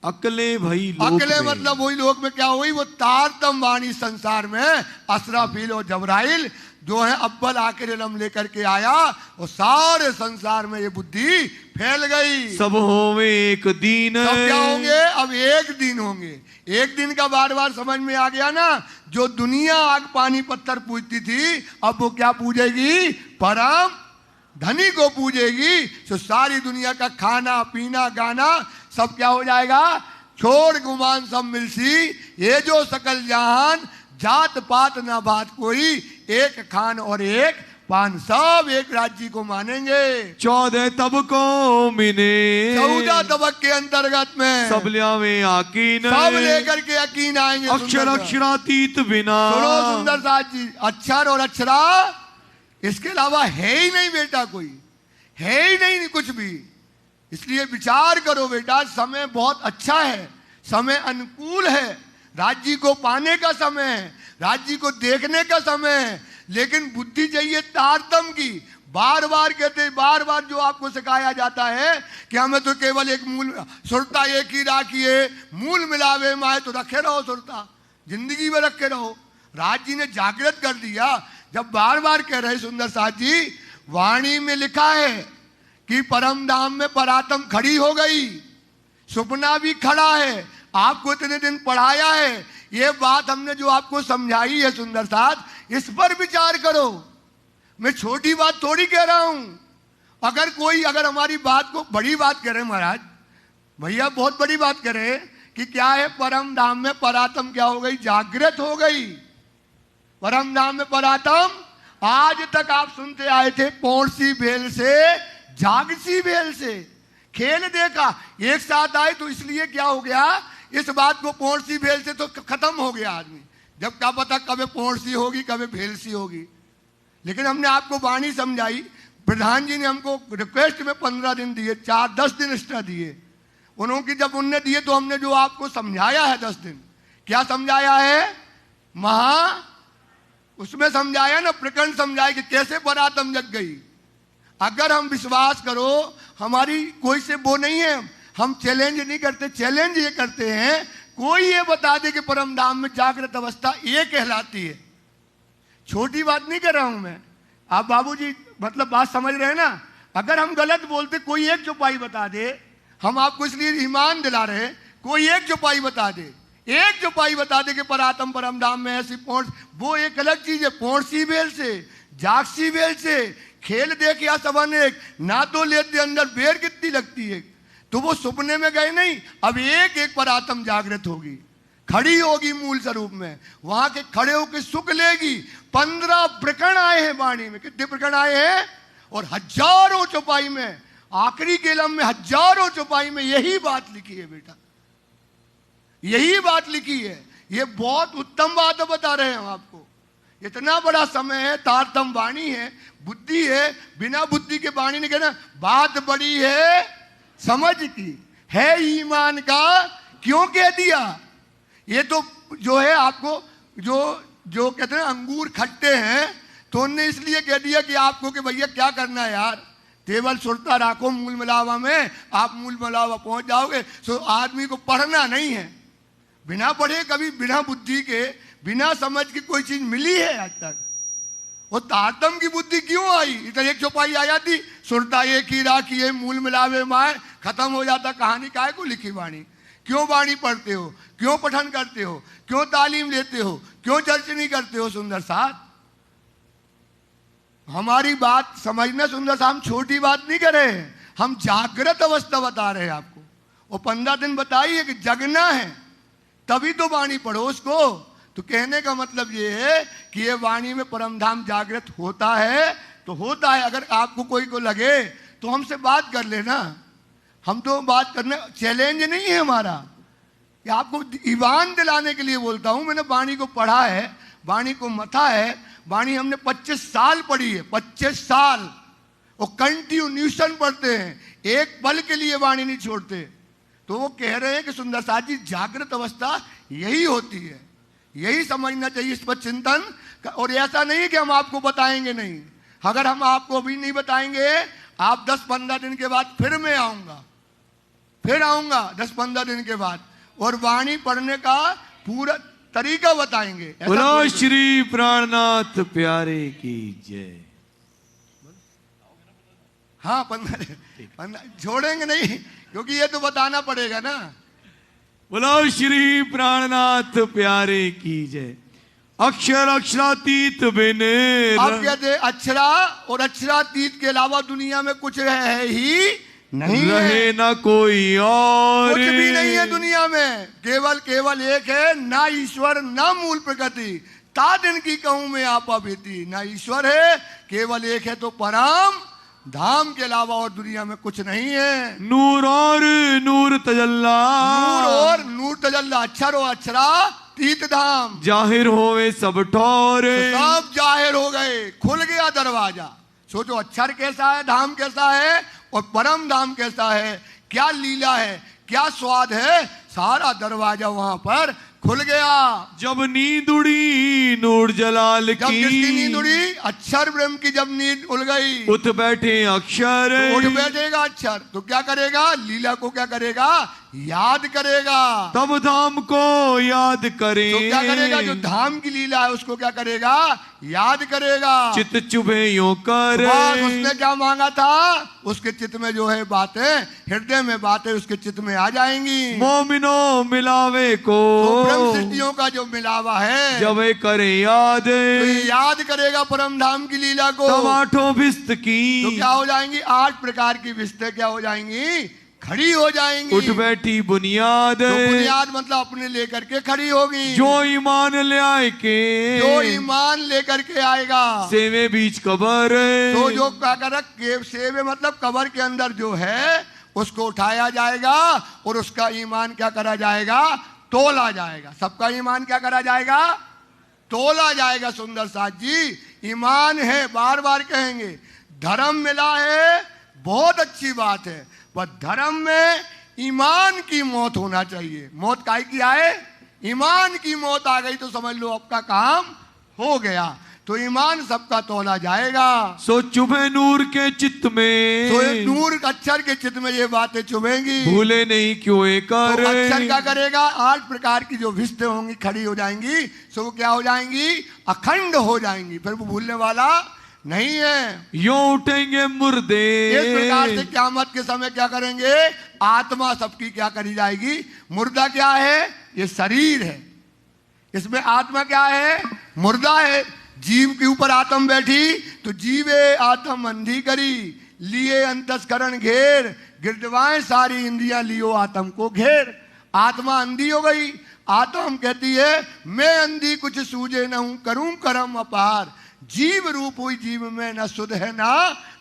अकले भाई लोक अकले में। मतलब वही लोक में क्या हुई, वो तारतम वाणी संसार में असराफील और जबराइल जो है अव्वल आखिर इल्म लेकर के आया और सारे संसार में ये बुद्धि फैल गई। सब होवे एक दिन, सब क्या होंगे? अब एक दिन होंगे। एक दिन का बार बार समझ में आ गया ना। जो दुनिया आग पानी पत्थर पूजती थी, अब वो क्या पूजेगी? परम धनी को पूजेगी। तो सारी दुनिया का खाना पीना गाना सब क्या हो जाएगा? छोड़ गुमान सब मिलसी, ये जो सकल जहान, जात पात ना बात कोई, एक खान और एक पान, सब एक राज्य को मानेंगे। 14 तबकों मिने, 14 तबक के अंतर्गत में सब ल्यावे आकीन, सब लेकर के यकीन आएंगे। अक्षर अक्षरातीत बिना। सुनो सुंदर साथ जी, अक्षर और अक्षरा इसके अलावा है ही नहीं बेटा, कोई है ही नहीं कुछ भी। इसलिए विचार करो बेटा, समय बहुत अच्छा है, समय अनुकूल है, राज्य को पाने का समय है, राज्य को देखने का समय है, लेकिन बुद्धि चाहिए तारतम की। बार बार कहते, बार बार जो आपको सिखाया जाता है कि हमें तो केवल एक मूल सुरता एक ही राखिए, मूल मिलावे माए, तो रखे रहो सुरता, जिंदगी में रखे रहो। राज्य ने जागृत कर दिया। जब बार बार कह रहे सुंदर साथ जी, वाणी में लिखा है कि परम धाम में परात्म खड़ी हो गई, सुपना भी खड़ा है, आपको इतने दिन पढ़ाया है, ये बात हमने जो आपको समझाई है सुंदर साथ, इस पर विचार करो। मैं छोटी बात थोड़ी कह रहा हूं। अगर हमारी बात को बड़ी बात कह रहे हैं महाराज, भैया बहुत बड़ी बात कह रहे हैं कि क्या है, परम धाम में परात्म क्या हो गई? जागृत हो गई। परम धाम में परात्म आज तक आप सुनते आए थे, पौड़सी भेल से जागसी भेल से खेल देखा, एक साथ आए, तो इसलिए क्या हो गया, इस बात को पौड़सी भेल से तो खत्म हो गया आदमी। जब क्या पता कभी पौड़सी होगी कभी भेलसी होगी। लेकिन हमने आपको वाणी समझाई, प्रधान जी ने हमको रिक्वेस्ट में 15 दिन दिए, 10 दिन एक्स्ट्रा दिए। उन्होंने जब उनने दिए तो हमने जो आपको समझाया है 10 दिन, क्या समझाया है? उसमें समझाया ना, प्रकरण समझाया कि कैसे परात्म जग गई। अगर हम विश्वास करो, हमारी कोई से वो नहीं है, हम चैलेंज नहीं करते, चैलेंज ये करते हैं कोई ये बता दे कि परम धाम में जागृत अवस्था ये कहलाती है। छोटी बात नहीं कर रहा हूं मैं, आप बाबूजी मतलब बात समझ रहे हैं ना। अगर हम गलत बोलते, कोई एक चौपाई बता दे, हम आपको इसलिए ईमान दिला रहे, कोई एक चौपाई बता दे, एक चौपाई बता दे कि परात्म परम धाम में ऐसी पौंस, वो एक अलग चीज है। पौड़सी बेल से जागसी बेल से खेल देख या सबन एक, ना तो लेते अंदर बेर कितनी लगती है, तो वो सपने में गए नहीं। अब एक एक परात्म जागृत होगी, खड़ी होगी मूल स्वरूप में, वहां के खड़े होकर सुख लेगी। 15 प्रकरण आए हैं वाणी में, कितने प्रकरण आए हैं? और हजारों चौपाई में, आखिरी केलम में हजारों चौपाई में यही बात लिखी है बेटा, यही बात लिखी है। ये बहुत उत्तम बात बता रहे हैं हम आपको। इतना बड़ा समय है, तारतम वाणी है, बुद्धि है, बिना बुद्धि के वाणी ने कहना बात बड़ी है समझ की, है ईमान का क्यों कह दिया। ये तो जो है आपको जो कहते हैं अंगूर खट्टे हैं, तो उनने इसलिए कह दिया कि आपको कि भैया क्या करना है यार, केवल सुरता राखो मूल मिलावा में, आप मूल मिलावा पहुंच जाओगे। सो आदमी को पढ़ना नहीं है, बिना पढ़े कभी बिना बुद्धि के बिना समझ के कोई चीज मिली है आज तक। वो तारतम की बुद्धि क्यों आई? इधर एक चौपाई आ जाती, सुरता एक ही राखी है, मूल मिलावे माए, खत्म हो जाता कहानी। काहे को लिखी वाणी? क्यों वाणी पढ़ते हो, क्यों पठन करते हो, क्यों तालीम लेते हो, क्यों चर्चनी करते हो? सुंदर साथ हमारी बात समझना सुंदर साहब, हम छोटी बात नहीं कर रहे हैं, हम जागृत अवस्था बता रहे हैं आपको। और 15 दिन बताइए कि जगना है तभी तो वाणी पढ़ो उसको। तो कहने का मतलब ये है कि ये वाणी में परमधाम जागृत होता है तो होता है। अगर आपको कोई को लगे तो हमसे बात कर लेना, हम तो बात करने, चैलेंज नहीं है हमारा, कि आपको ईमान दिलाने के लिए बोलता हूं। मैंने वाणी को पढ़ा है, वाणी को मथा है, वाणी हमने 25 साल पढ़ी है, 25 साल, और कंटिन्यूशन पढ़ते हैं, एक पल के लिए वाणी नहीं छोड़ते। तो वो कह रहे हैं कि सुंदर साथ जी जागृत अवस्था यही होती है, यही समझना चाहिए, इस पर चिंतन। और ऐसा नहीं है कि हम आपको बताएंगे नहीं, अगर हम आपको अभी नहीं बताएंगे, आप 10-15 दिन के बाद फिर मैं आऊंगा, फिर आऊंगा 10-15 दिन के बाद, और वाणी पढ़ने का पूरा तरीका बताएंगे। ऐसा बोलो थोड़ी- श्री प्राणनाथ प्यारे की जय। हाँ 15 छोड़ेंगे नहीं, क्योंकि ये तो बताना पड़ेगा ना। बोलो श्री प्राणनाथ प्यारे की जय। अक्षर अक्षरातीत बिन अब कहते अक्षरा और अक्षरातीत के अलावा दुनिया में कुछ है ही नहीं रहे है, ना कोई और, कुछ भी नहीं है दुनिया में, केवल केवल एक है, ना ईश्वर ना मूल प्रकृति, ता दिन की कहूं में आपा बीती। ना ईश्वर है, केवल एक है तो परम धाम के अलावा और दुनिया में कुछ नहीं है। नूर और नूर तजल्ला, नूर और नूर तजल्ला, अक्षर और अक्षरा तीत धाम, जाहिर होवे सब ठौरे, सब जाहिर हो गए, खुल गया दरवाजा। सोचो अक्षर कैसा है, धाम कैसा है और परम धाम कैसा है, क्या लीला है, क्या स्वाद है, सारा दरवाजा वहां पर खुल गया। जब नींद उड़ी नूर जलाल जब जिसकी की, नींद उड़ी, अक्षर ब्रह्म की जब नींद उड़ गई, उठ बैठे अक्षर, तो उठ बैठेगा अक्षर, तो क्या करेगा, लीला को क्या करेगा, याद करेगा। तब धाम को याद करे, तो क्या करेगा, जो धाम की लीला है उसको क्या करेगा, याद करेगा। चित चुभे यो कर, बस उसने क्या मांगा था, उसके चित्त में जो है बातें, हृदय में बातें उसके चित्त में आ जाएंगी। मोमिनो मिलावे को, तो ब्रह्म सृष्टियों का जो मिलावा है, जब ये करे याद, तो ये याद करेगा परम धाम की लीला को, तब आठों भिस्त की, तो क्या हो जाएंगी, 8 प्रकार की विस्तें क्या हो जाएंगी, खड़ी हो जाएंगी। उठ बैठी बुनियाद, तो बुनियाद मतलब अपने लेकर के खड़ी होगी। जो ईमान ले आए के, जो ईमान लेकर के आएगा, सेवे बीच कबर, तो जो क्या कर, सेवे मतलब कबर के अंदर जो है उसको उठाया जाएगा और उसका ईमान क्या करा जाएगा, तोला जाएगा। सबका ईमान क्या करा जाएगा, तोला जाएगा। सुंदर साथ जी, ईमान है, बार बार कहेंगे, धर्म मिला है, बहुत अच्छी बात है, पर धर्म में ईमान की मौत होना चाहिए। मौत काहे की आए, ईमान की मौत आ गई तो समझ लो आपका काम हो गया। तो ईमान सबका तोला जाएगा। सो चुभे नूर के चित्त में, तो एक नूर अक्षर के चित्त में ये बातें चुभेंगी, भूले नहीं क्यों एक कर, तो अक्षर क्या करेगा, 8 प्रकार की जो विस्तें होंगी खड़ी हो जाएंगी, सो वो क्या हो जाएंगी, अखंड हो जाएंगी, फिर वो भूलने वाला नहीं है। यो उठेंगे मुर्दे, इस प्रकार से क़यामत के समय क्या करेंगे, आत्मा सबकी क्या करी जाएगी, मुर्दा क्या है, ये शरीर है, इसमें आत्मा क्या है, मुर्दा है। जीव के ऊपर आत्म बैठी तो जीवे आत्म अंधी करी, लिए अंतस्करण घेर, गिरदवाएं सारी इंद्रियां लियो आत्म को घेर। आत्मा अंधी हो गई, आत्म कहती है मैं अंधी कुछ सूझे न हूं, करूं कर्म अपार, जीव रूप हुई जीव में न सुध है ना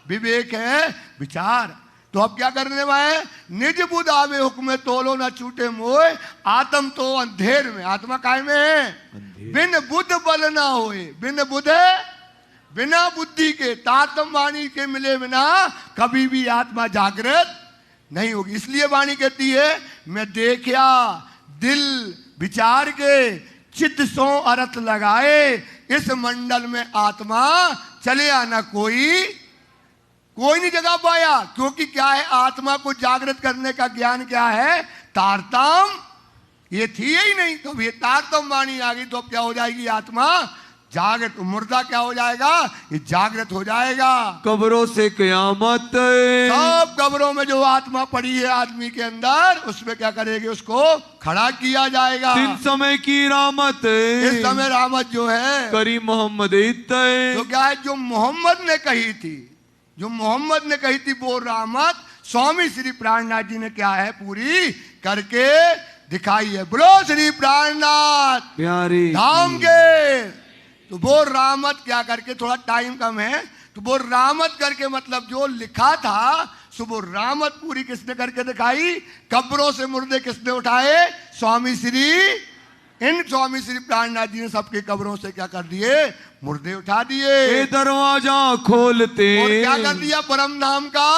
विवेक है विचार। तो अब क्या करने वाले, निज बुध आवे हुक्म तोलो न छूटे मोए, आत्म तो अंधेर में, आत्मा काय में है, बिन बुद्ध बल ना होए, बिन बुद्ध बिना बुद्धि के, तातम वाणी के मिले बिना कभी भी आत्मा जागृत नहीं होगी। इसलिए वाणी कहती है मैं देखया दिल विचार के, चित्त सो अर्थ लगाए, इस मंडल में आत्मा चले आना कोई नहीं जगा पाया। क्योंकि क्या है, आत्मा को जागृत करने का ज्ञान क्या है, तारतम, ये थी ही नहीं, तो ये तारतम वाणी आ गई तो अब क्या हो जाएगी, आत्मा जागृत, मुर्दा क्या हो जाएगा, ये जागृत हो जाएगा। कब्रों से कयामत, सब कब्रों में जो आत्मा पड़ी है आदमी के अंदर, उसमें क्या करेगी, उसको खड़ा किया जाएगा। दिन समय की रामत, इस समय रामत जो है करी मोहम्मद इत्ते, तो क्या है, जो मोहम्मद ने कही थी, जो मोहम्मद ने कही थी वो रामत स्वामी श्री प्राणनाथ जी ने क्या है, पूरी करके दिखाई है। बोलो श्री प्राणनाथ प्यारे धाम के। तो वो रामत क्या करके, थोड़ा टाइम कम है, तो वो रामत करके मतलब जो लिखा था, सो वो रामत पूरी किसने करके दिखाई, कब्रों से मुर्दे किसने उठाए, स्वामी श्री, इन स्वामी श्री प्राणनाथ जी ने सबके कब्रों से क्या कर दिए, मुर्दे उठा दिए, दरवाजा खोलते, और क्या कर दिया, परम धाम का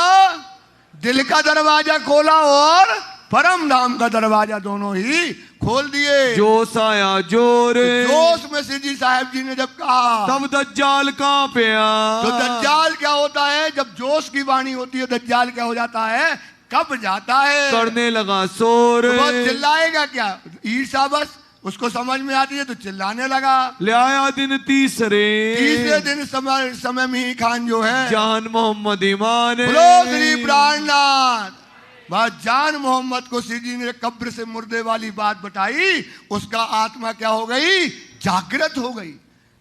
दिल का दरवाजा खोला और परम धाम का दरवाजा दोनों ही खोल दिए। जोश आया जोर, जोश में सिद्धी साहब जी ने जब कहा, तब दज्जाल कांपया। तो दज्जाल क्या होता है, जब जोश की वाणी होती है दज्जाल क्या हो जाता है, कब जाता है, करने लगा शोर, तो बस चिल्लाएगा क्या, ईर्षा बस उसको समझ में आती है तो चिल्लाने लगा। ले आया दिन तीसरे दिन समय में ही खान जो है जान मोहम्मद ईमान बोलो श्री प्राणनाथ। वह जान मोहम्मद को श्री जी ने कब्र से मुर्दे वाली बात बताई, उसका आत्मा क्या हो गई? जागृत हो गई,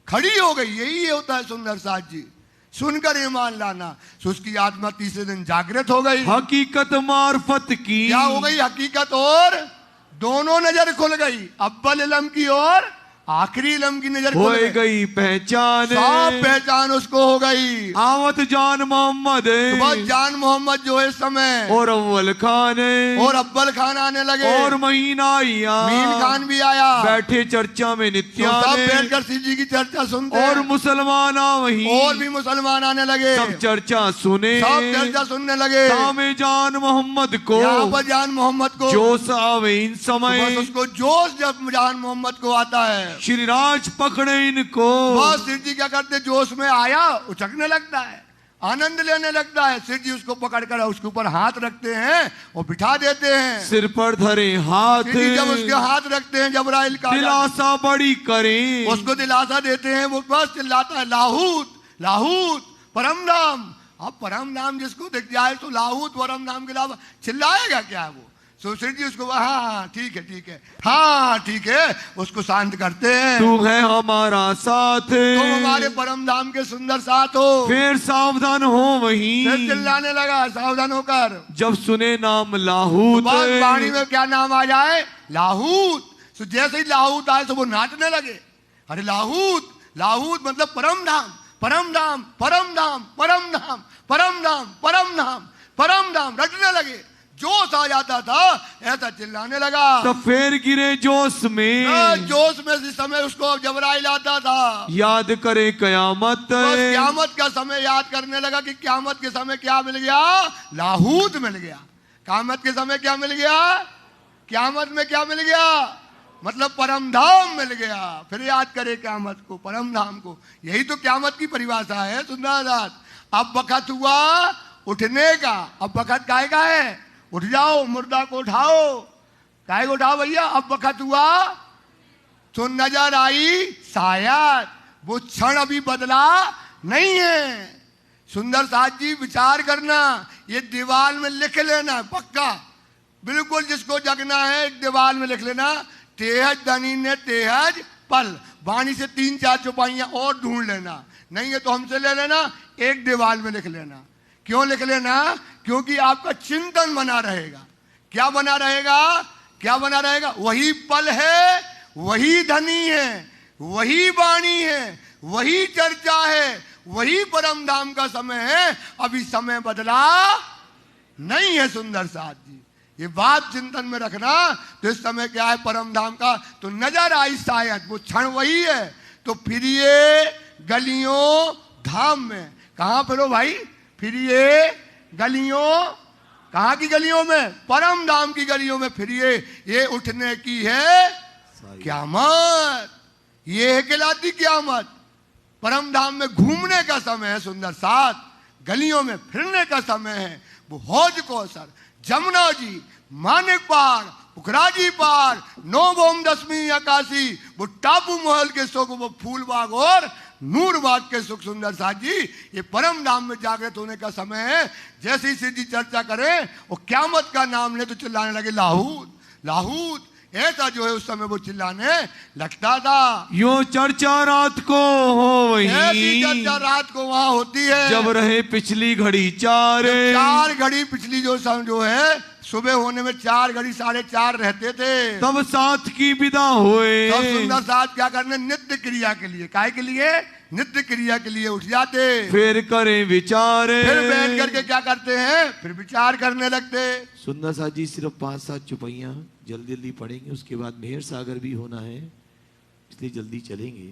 खड़ी हो गई। यही होता है सुंदर साथ जी, सुनकर ईमान लाना। तो उसकी आत्मा तीसरे दिन जागृत हो गई। हकीकत मार्फत की क्या हो गई? हकीकत और दोनों नजर खुल गई, अव्वल इलम की और आखिरी इलम की नजर हो खुल गई पहचान, साफ पहचान उसको हो गई। आवत जान मोहम्मद बस जान मोहम्मद जो है समय और अव्वल खान और अव्वल खान आने लगे और महीना आया, मीन खान भी आया। बैठे चर्चा में तो नित्या सब बैठकर शिव जी की चर्चा सुनते और हैं। मुसलमान वही और भी मुसलमान आने लगे, सब चर्चा सुने, सब चर्चा सुनने लगे। सामे जान मोहम्मद को यहाँ पर जान मोहम्मद को जोश आवे इन बस समय, उसको जोश जब जान मोहम्मद को आता है, श्री राज पकड़े इनको। बस शिव जी क्या करते? जोश में आया उछकने लगता है, आनंद लेने लगता है। शिव जी उसको पकड़कर उसके ऊपर हाथ रखते हैं और बिठा देते हैं। सिर पर धरे हाथ, शिव जी जब उसके हाथ रखते हैं, जबराइल का दिलासा बड़ी करें, उसको दिलासा देते हैं। वो बस चिल्लाता है लाहूत लाहूत परम नाम। अब परम नाम जिसको दिख जाए तो लाहूत परम नाम के अलावा चिल्लाएगा क्या है वो? तो श्री जी उसको हाँ ठीक है, हाँ ठीक है, उसको शांत करते हैं। तू है हमारा साथ, तुम हमारे परम धाम के सुंदर साथ हो। फिर सावधान हो वहीं, फिर चिल्लाने लगा सावधान होकर। जब सुने नाम लाहूत, बस वाणी में क्या नाम आ जाए? लाहूत। तो जैसे ही लाहूत आए तो वो नाचने लगे। अरे लाहूत लाहूत मतलब परम धाम, परम धाम, परम धाम, परम धाम, परम धाम, परम धाम, परम धाम रटने लगे। जोश आ जाता था, ऐसा चिल्लाने लगा। तो फिर गिरे जोश में, जोश में इस समय उसको जबराइल आता था। याद करे कयामत, बस क्यामत का समय याद करने लगा कि क्यामत के समय क्या मिल गया? लाहूत मिल गया। क्यामत के समय क्या मिल गया? क्यामत में क्या मिल गया? मतलब परम धाम मिल गया। फिर याद करे क्यामत को, परम धाम को। यही तो क्यामत की परिभाषा है सुंदरदास। अब वक्त हुआ उठने का। अब वक्त काहे का है? उठ जाओ, मुर्दा को उठाओ। काहे को उठाओ भैया? अब वक्त हुआ तो नजर आई शायद वो क्षण अभी बदला नहीं है। सुंदर साथ जी विचार करना, ये दीवार में लिख लेना पक्का, बिल्कुल जिसको जगना है दीवार में लिख लेना। तेहज धनी ने तेहज पल, वाणी से 3-4 चौपाइयां और ढूंढ लेना। नहीं है तो हमसे ले लेना, एक दीवार में लिख लेना। क्यों लिख लेना? क्योंकि आपका चिंतन बना रहेगा। क्या बना रहेगा? क्या बना रहेगा? वही पल है, वही धनी है, वही वाणी है, वही चर्चा है, वही परम धाम का समय है। अभी समय बदला नहीं है सुंदर साथ जी, ये बात चिंतन में रखना। तो इस समय क्या है परम धाम का? तो नजर आई शायद वो क्षण वही है। तो फिरिए गलियों धाम में। कहां फिरो भाई? फिरिए गलियों, कहां की गलियों में? परम धाम की गलियों में फिरिए। ये उठने की है क्यामत, ये है कहलाती क्यामत। परम धाम में घूमने का समय है सुंदर साथ, गलियों में फिरने का समय है। वो हौज कौसर, जमुना जी, मानिक पहाड़, पुखराजी पहाड़, 9 भौम 10वीं आकाशी, वो टापू महल के सुख, वो फूल बाग और नूर बाग के सुख। सुंदर साथ जी ये परम धाम में जागृत होने का समय है। जैसे ही जी चर्चा करें और क्यामत का नाम ले तो चिल्लाने लगे लाहूत लाहूत। ऐसा जो है उस समय वो चिल्लाने लगता था। यो चर्चा रात को हो वही, ऐसी चर्चा रात को वहां होती है जब रहे पिछली घड़ी 4 घड़ी पिछली जो है सुबह होने में 4 घड़ी 4:30 रहते थे। तब साथ की विदा हुए। तब सुंदर साथ क्या करने? नित्य क्रिया के लिए। काहे के लिए? नित्य क्रिया के लिए उठ जाते। फिर करें विचार, फिर बैठ करके क्या करते हैं? फिर विचार करने लगते। सुंदर साथ जी सिर्फ 5-7 चौपाइयां जल्दी जल्दी पढ़ेंगे, उसके बाद मेहर सागर भी होना है, इसलिए जल्दी चलेंगे।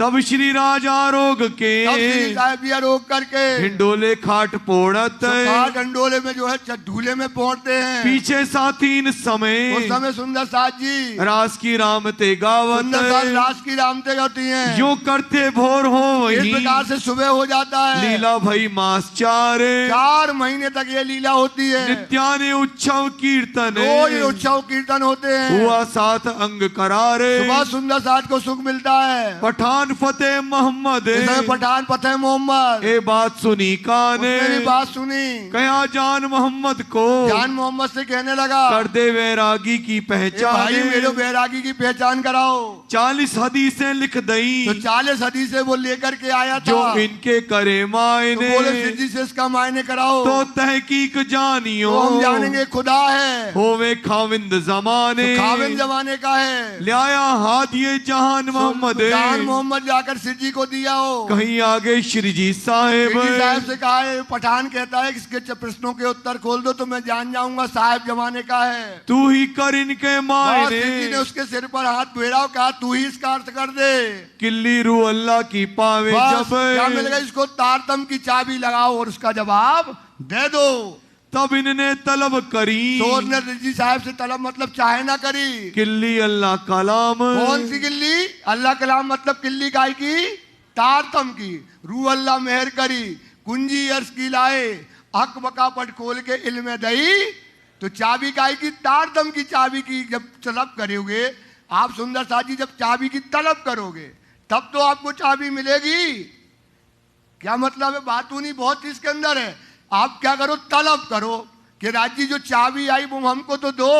तब श्री राजा रोग के तब श्री साहेब जी रोक करके हिंडोले खाट पोड़त खाट अंडोले में जो है ढूले में पहुंचते हैं। पीछे साथीन समय उस समय सुंदर साथ जी रास की रामते गावत सुंदर साथ रास की रामते गाती हैं। यूं करते भोर हो इस वही प्रकार से सुबह हो जाता है। लीला भई मास 4 महीने तक ये लीला होती है। नित्याने उत्सव कीर्तन रोज उत्सव कीर्तन होते हैं। हुआ साथ अंग करारे सुबह सुंदर साथ को सुख मिलता है। पठान फतेह मोहम्मद पठान फतेह मोहम्मद ए बात सुनी काने उसने भी बात सुनी। कहा जान मोहम्मद को जान मोहम्मद से कहने लगा कर दे वैरागी की पहचान भाई मेरे वैरागी की पहचान कराओ। 40 हदीसें लिख दई तो 40 हदीसें वो लेकर के आया था। जो इनके करे मायने तो बोले सिद्धि से इसका मायने कराओ। तो तहकीक जानियो तो हम जानेंगे खुदा है। होवे खाविंद जमाने तो खाविंद जमाने का है। लिया हादिये जहान मोहम्मद जान मोहम्मद जाकर सिद्धि को दिया हो। कहीं आगे श्री जी साहेब सिद्धि साहब से कहा है। पठान कहता है इसके प्रश्नों के उत्तर खोल दो तो मैं जान जाऊंगा साहब जमाने का है। तू ही कर इनके मायने सिद्धि ने उसके सिर पर हाथ फेरा और कहा तू ही इसका अर्थ कर दे। किल्ली रू अल्लाह की पावे जब क्या मिलेगा इसको तारतम की चाबी लगाओ और उसका जवाब दे दो। तब इनने तलब करी तो उसने रिजी साहब से तलब मतलब चाहे ना करी। किल्ली अल्लाह कलाम कौन सी किल्ली? अल्लाह कलाम मतलब किल्ली काय की? तारतम की। रू अल्लाह मेहर करी कुंजी अर्श की लाए हक बका पट खोल के इल्म दई। तो चाबी काय की? तारतम की चाबी की जब तलब करोगे आप सुंदर साथ जी जब चाबी की तलब करोगे तब तो आपको चाबी मिलेगी। क्या मतलब है? बातूनी बहुत इसके अंदर है। आप क्या करो तलब करो कि राज्य जो चाबी आई वो हमको तो दो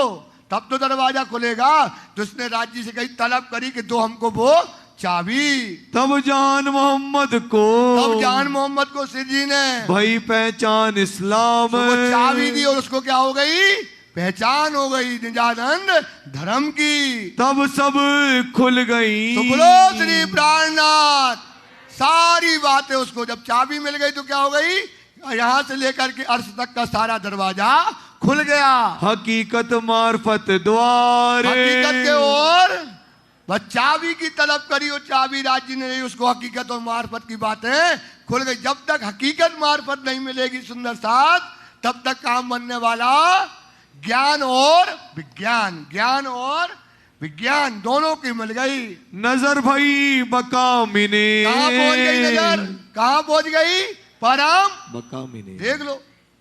तब तो दरवाजा खुलेगा। तो उसने राज्य से कही तलब करी कि दो हमको वो चाबी। तब जान मोहम्मद को तब जान मोहम्मद को सिद्धि ने भाई पहचान इस्लाम तो वो चाबी दी और उसको क्या हो गई? पहचान हो गई निजानंद धर्म की। तब सब खुल गई तो बोलो श्री प्राणनाथ। सारी बातें उसको जब चाबी मिल गई तो क्या हो गई? यहाँ से लेकर के अर्श तक का सारा दरवाजा खुल गया। हकीकत मार्फत द्वार हकीकत के ओर बस चाबी की तलब करी और चाबी राज्य ने नहीं उसको हकीकत और मार्फत की बातें खुल गई। जब तक हकीकत मार्फत नहीं मिलेगी सुंदर साथ तब तक काम बनने वाला ज्ञान और विज्ञान। ज्ञान और विज्ञान दोनों की मिल गई। नजर भई बकामिने कहाँ पहुंच गई नजर? कहाँ पहुंच गई? परम बकामिने। देख लो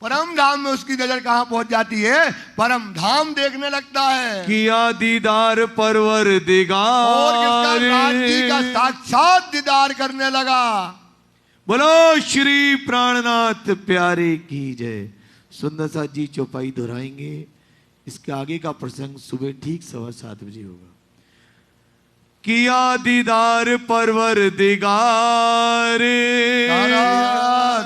परम धाम में उसकी नजर कहाँ पहुंच जाती है? परम धाम देखने लगता है। किया दीदार परवर दिगार और किसका? राज्य का साक्षात दीदार करने लगा। बोलो श्री प्राणनाथ प्यारे की जय। सुंदर साथ जी चौपाई दोहराएंगे। इसके आगे का प्रसंग सुबह ठीक 7:15 बजे होगा। किया दीदार परवर दिगार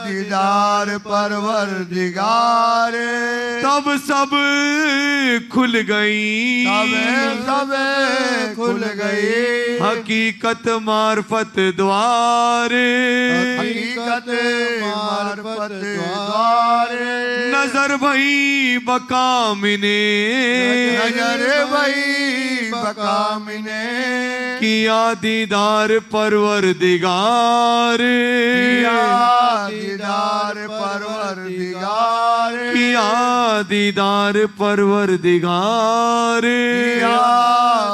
दीदार परवर दिगार तब सब खुल गई सब खुल गई। हकीकत मार्फत द्वार हकीकत मार्फत द्वार नजर भई बकामिने नजर भई बकामिने किया दीदार परवर दिगार दीदार परवर दिगार किया दीदार परवर दिगार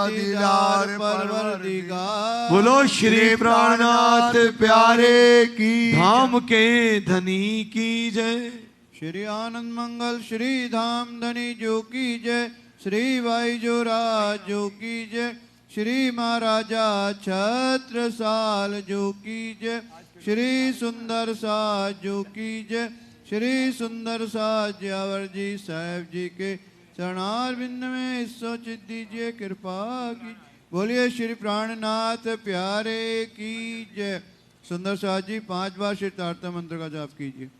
दीदार परवर दिगार। बोलो श्री प्राणनाथ प्यारे की धाम के धनी की जय। श्री आनंद मंगल श्री धाम धनी जो की जय। श्री भाई जो राज जो की जय। श्री महाराजा छत्रसाल जो की जय। श्री सुंदर साज जो की जय। श्री सुंदर साज ज्यावर जी साहेब जी के चरणारविंद में सोचित दीजिए कृपा की। बोलिए श्री प्राणनाथ प्यारे की जय। सुंदर साज जी 5 बार श्री तारतम मंत्र का जाप कीजिए।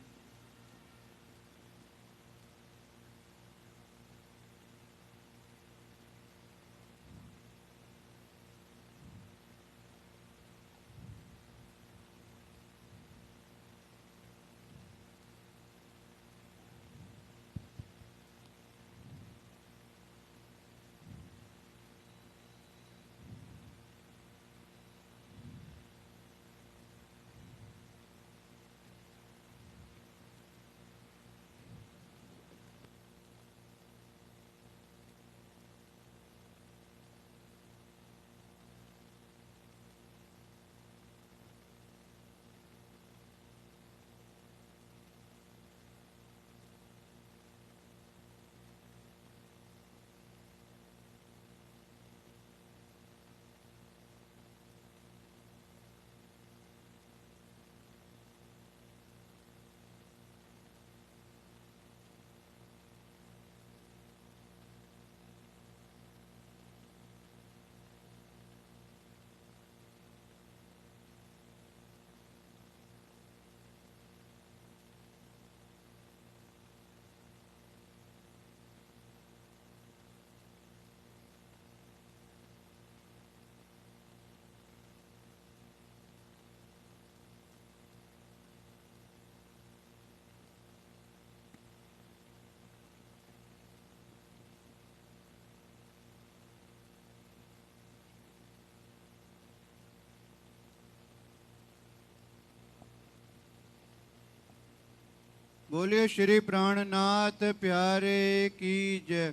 बोलिए श्री प्राणनाथ प्यारे की जय।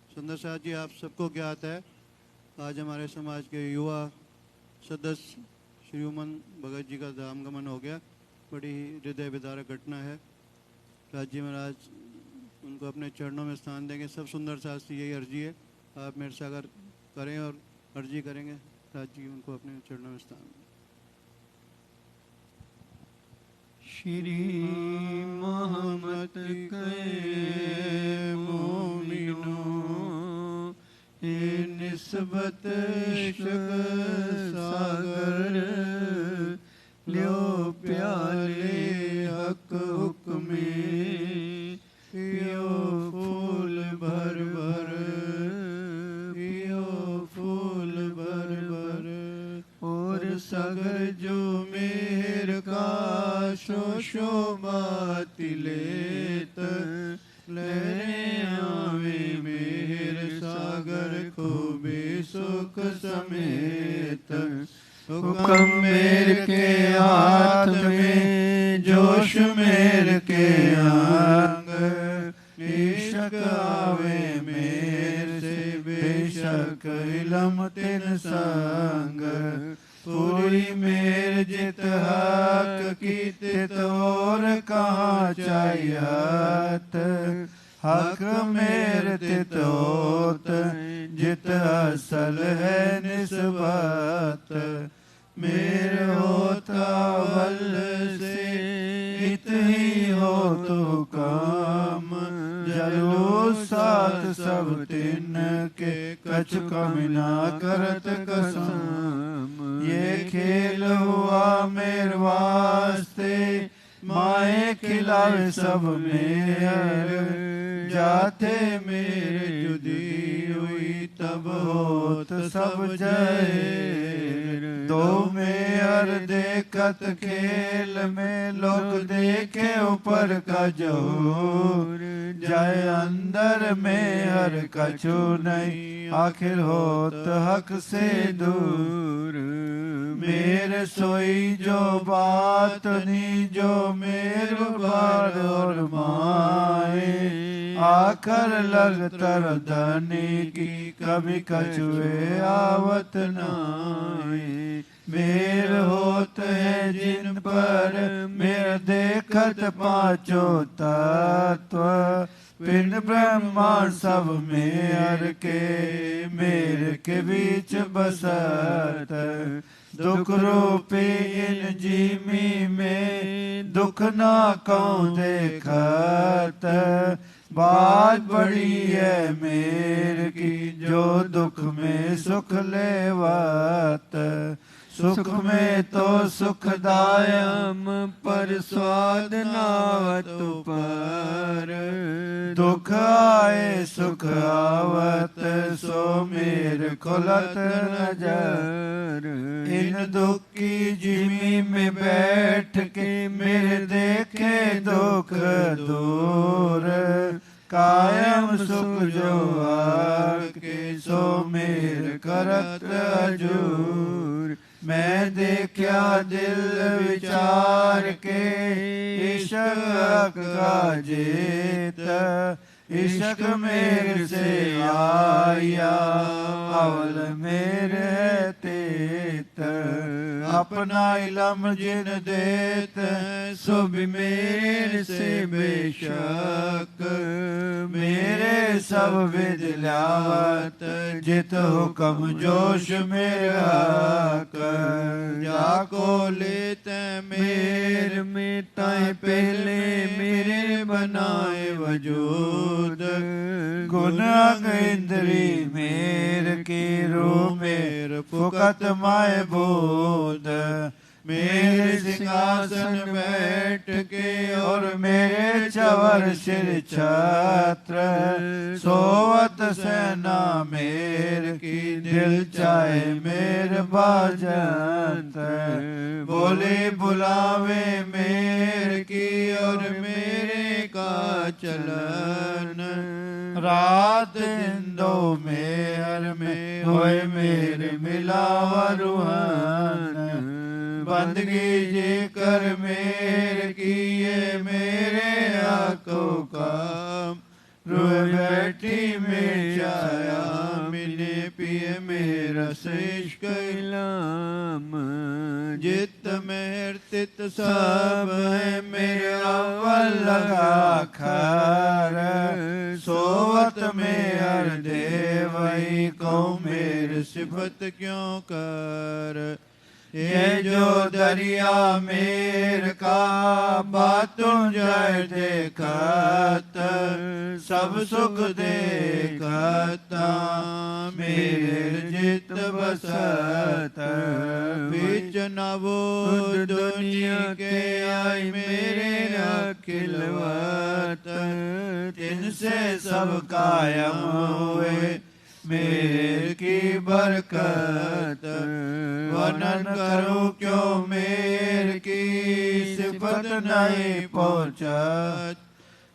सुंदर साथ जी, आप सबको ज्ञात है आज हमारे समाज के युवा सदस्य श्री उमन भगत जी का धाम गमन हो गया। बड़ी हृदय विदारक घटना है। राजी महाराज उनको अपने चरणों में स्थान देंगे। सब सुंदर साथ से यही अर्जी है, आप मेरे सागर करें और अर्जी करेंगे राज जी उनको अपने चरणों में स्थान दें। श्री मोहम्मद के मोमिनो ए निस्बत इश्क सागर ल्यो प्याले हक हुक्मे पियो फूल भर भर पियो फूल भर भर और सागर जो मेहर का शो माती लेत लहरें आवे मेहर सागर को बेसुख समेत। हुक्म मेर के हाथ में जोश मेर के अंग इश्क आवे मेर से बेशक इलम तिन संग। पूरी मेर जित हक की तित और कहाँ चाहियत हक मेर तित होत जित असल है निस्बत। मेर होता वल से इत ही हो तो काम जलो साथ सब तिन के कछ कमिना करत कसम। ये खेल हुआ मेर वास्ते माए खिलावे सब मेर जाते मेरे जुदी हुई तब होत सब जय। दो मेहर देखत खेल में लोग देखे ऊपर का जोर जाए अंदर मेहर कछु नहीं आखिर होत हक से दूर। मेरे सोई जो बात नहीं जो मेरे बार और माए आखर लग तर धनी की कभी कछुए आवत नाई। मेर होत है जिन पर मेर देखत पांचों तत्व पिंड ब्रह्मांड सब मेर के बीच बसत। दुख रूपी इन जीमी में दुख ना कौन देखत। बात बड़ी है मेर की जो दुख में सुख लेवत। सुख में तो सुखदायम पर स्वाद नावत पर दुख आए सुख आवत सो मेर खुलत नजर। इन दुख की जिमी में बैठ के मेरे देखे दुख दूर कायम सुख जो आके सो मेर करत अजूर। मैं देखा दिल विचार के इश्क का जेत इश्क मेरे से आया अवल मेरे तेत। अपना इलम जिन देत सो भी मेरे से बेशक। मेरे सब विद लावत जित हुक्म जोश मेरा कर। जाको लेते मेर में ताए पहले मेरे बनाए वजूद। गुण अंग इंद्री मेर की रू मेर फुकत माए बोध। मेरे सिंहासन बैठ के और मेरे चवर सिर छत्र। सोवत सेना मेर की दिल चाहे मेर बाजंत। बोले बुलावे मेर की और मेरे का चलन। रात दिन दो मेहर में होए मेरे मिलावा रूहान। बंदगी जी कर मेर किए मेरे आंखों का रोए बैठी में छाया मिले पिए मेरा शेष कैलाम जित मेहर तित सब है मेरे अव्वल लगा खर सोवत में हर देवई को मेरे सिफत क्यों कर ये जो दरिया मेर का बातों जय देखत सब सुख देखता मेरे जित बसत बीच नवो दुनिया के आई मेरे अखिलवत तिनसे सब कायम हुए मेरे की बरकत वर्णन करूं क्यों मेरे की सिफत नहीं पहुंचत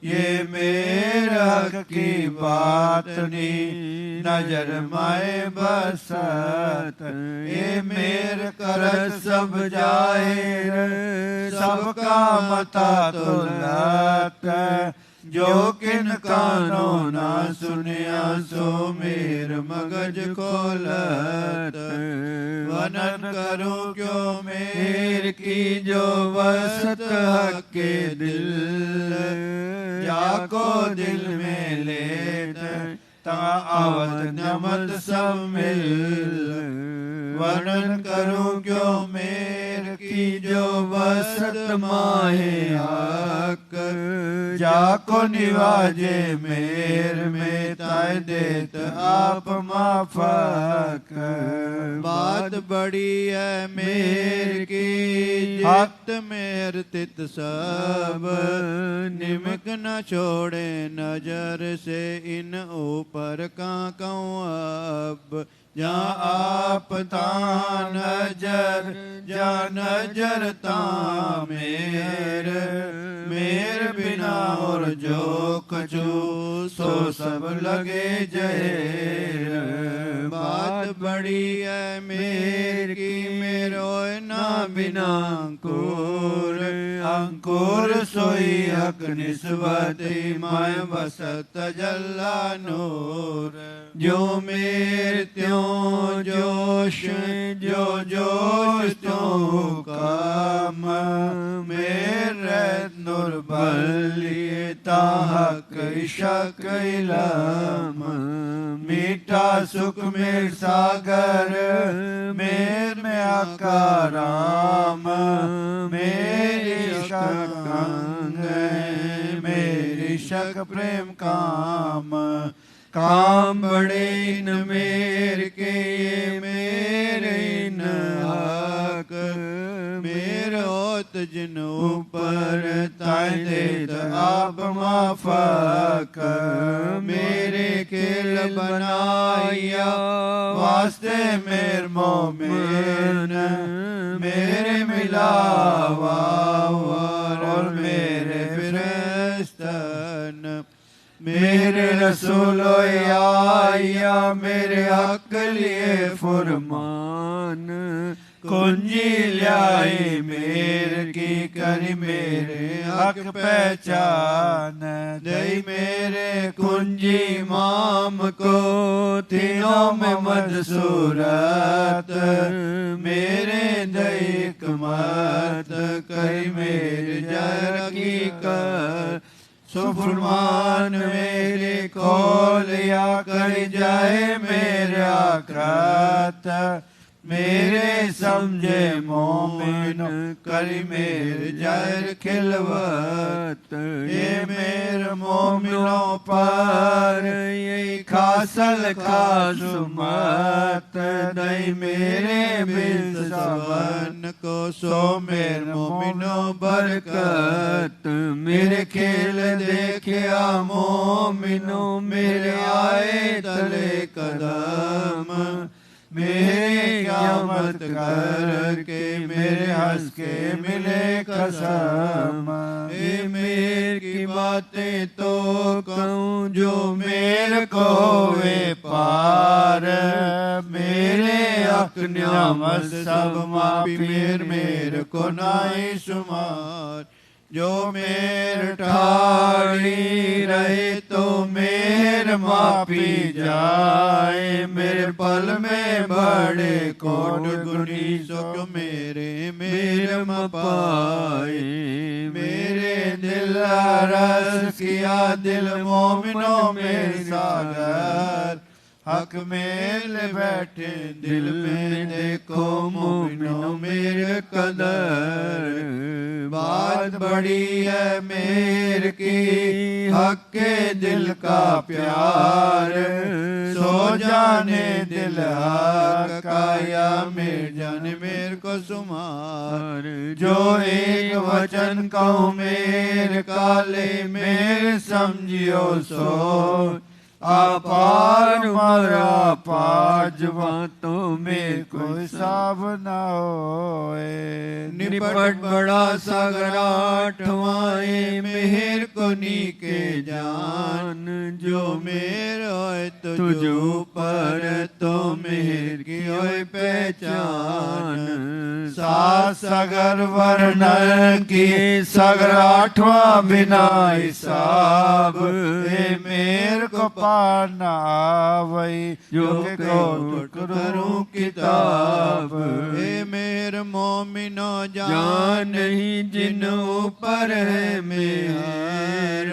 ये मेरे हक की बात नहीं नजर माए बसत ये मेरे कर सब जाहिर सबका मता तो लत जो किन कानों ना सुनिया सो मेर मगज खोलत वर्णन करूं क्यों मेर की जो वसत हक के दिल जाको दिल में लेत ता अवध नमत सब मिल वर्णन करूं क्यों मेर की जो वसत माहे हक जाको निवाजे मेर में ताय देत आप माफक बात बड़ी है मेर की हक मेर तित सब निमक न छोड़े नजर से इन ऊपर का कहूँ अब जहाँ आप ता नजर जा नजर ता मेर मेर बिना और जो कछु सो सब लगे जय बात बड़ी है मेर की मेरो ना बिना अंकुर अंकुर सोई हक निस्बती मैं बसत जल्ला नूर जो मेर त्यों जोश जो जोश त्यों काम मेरे नुरबलिता हक शक इलाम मीठा सुख मेर सागर मेर में आकाराम मेरी शक मेरी शक प्रेम काम काम बड़े इन मेर के ये मेरे इन हक मेरे होत जिन ऊपर ताय देत आप माफक मेरे खेल बनाया वास्ते मेर मोमिन मेरे मिलावा और मेरे फिरस्तन मेरे रसूल आया मेरे हक लिए फरमान कुंजी ल्याई मेरे की करी मेरे हक पहचान दई मेरे कुंजी माम को तीनों में मदसूरत मेरे दईक मत करी मेरे जर की कर सुफरमान मेरे खोल या कर जाए मेरे आखरत मेरे समझे मोमिन करी मेरे जर खिलवत ये मेरे मोमिनों पर ये खासल खासुमत दई मेरे बिल सवन को सो मेरे मोमिनों बरकत मेरे खेल देखे मोमिनों मेरे आए तले कदम मेरे क़यामत कर के मेरे हंस के मिले कसम ए मेर की बातें तो कहूँ जो मेरे को वे पार मेरे लाख न्यामत सब मापी मेर मेर को नाई सुमार। जो मेर ठाड़ी रहे तो मेर मापी जाए। मेरे पल में बड़े कोट गुनी सो क्यों मेरे मेर मपाए। मेरे दिल रस किया दिल मोमिनों में सागर। हक मेल बैठे दिल में देखो मोमिनों मेरे कदर। बात बड़ी है मेर की हक के दिल का प्यार। सो जाने दिल हक का या मेर जाने मेर को सुमार। जो एक वचन कहूँ मेर काले मेर समझियो सो। अपार मरा पाज बातों में कोई हिसाब ना होए। निपट बड़ा सागर आठवाए मेहर को नीके जान। जो मेर होए तुझ ऊपर तो मेहर की होए पहचान। सात सागर वर्णन की सागर आठवां बिना हिसाब। हे मेर को पाना वही जो को करूं किताब। हे मेर मोमिनो जान ही जिन ऊपर है मेहर।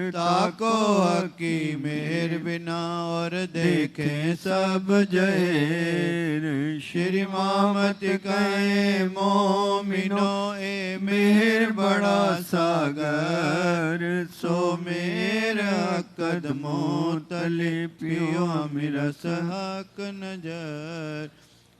ताको हकी मेर बिना और देखे सब जहेर। श्री मामत कहे मोमिनो ए मेहर बड़ा सागर। सो मेरा कदमों तले पियो मेरा सहक नजर।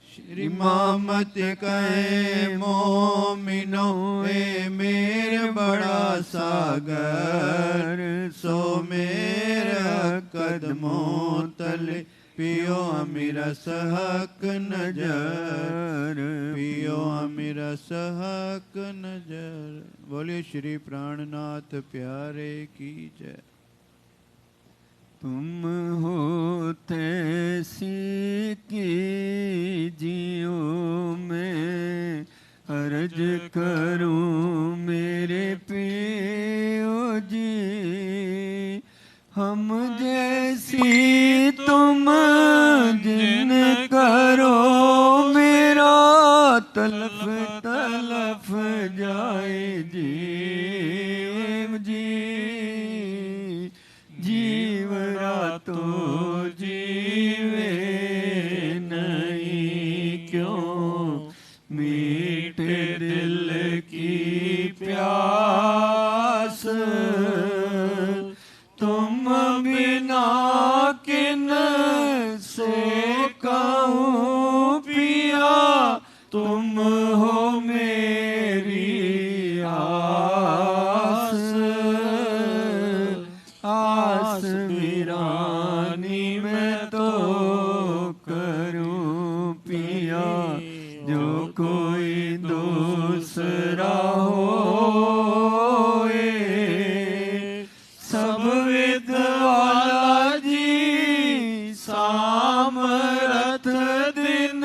श्री मामत कहे मोमिनो ए मेरे बड़ा सागर। सो मेरा कदमों तले पियो मेरा सहक नजर। पियो मेरा सहक नजर। बोलिए श्री प्राणनाथ प्यारे की जय। तुम होते की जियो मैं अर्ज करूं मेरे पियो जी। हम जैसी तुम जिन करो मेरा तलफ तलफ जाए जीव जी। जीवरा तो जीवे नहीं क्यों मीठे दिल की प्यास। तुम बिना किन से कहूँ पिया तुम हो मेरी आस। आस वीरानी मैं तो करूं पिया जो कोई दूसरा होए। सब विद्वाला जी सामरथ दिन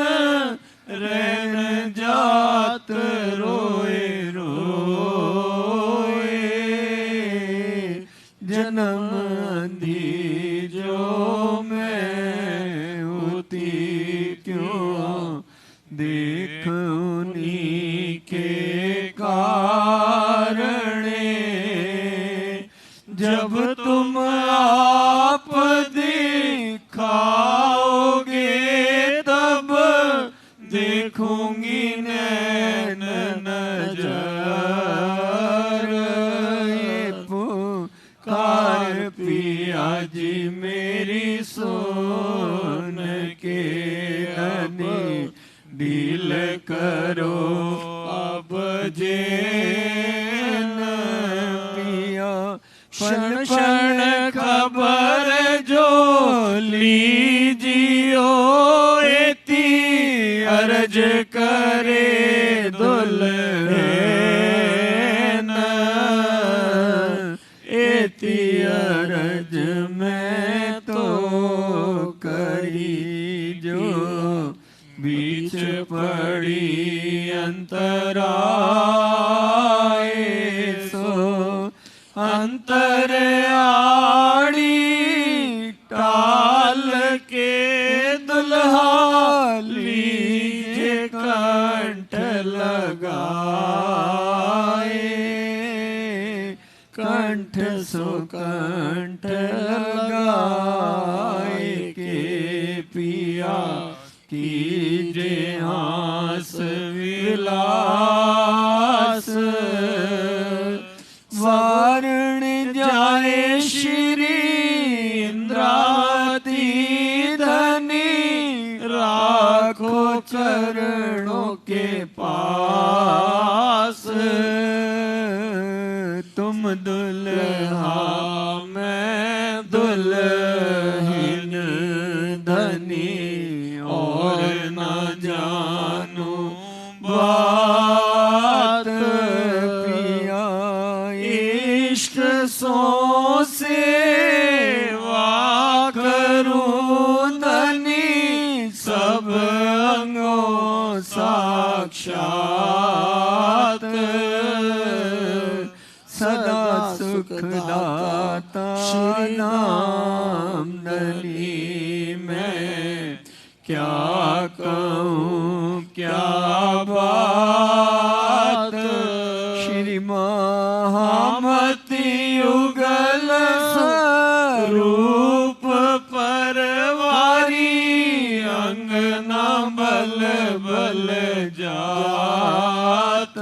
रहन जात रोए रोए। जन्म दी जो मैं होती क्यों देख उन्हीं के कारणे। जब तुम आप दिखाओगे तब देखूंगी नैन नजर। ये पुकार पिया जी मेरी सोन के धनी डील करो अब जेन पिया। क्षण क्षण खबर जो लीजियो एती अर्ज करे दुल्हन। एती अर्ज में तो करी जो भी पड़ी अंतराए सो अंतर आड़ी टाल के दुल्हा लीजे कंठ लगाए कंठ सो कंठ लगाए के पिया कीजे हास विलास वारण जाए श्री इंद्राती धनी राखो चरणों के पास तुम दुल्हा मैं दुल्हन धनी और न जानू बात पिया इष्ट सो सेवा करूं धनी सब अंगों साक्षात सदा सुखदाता नाम धनी मैं क्या कहूँ क्या बात श्री महामति युगल स्वरूप परवारी अंगना बल बल जात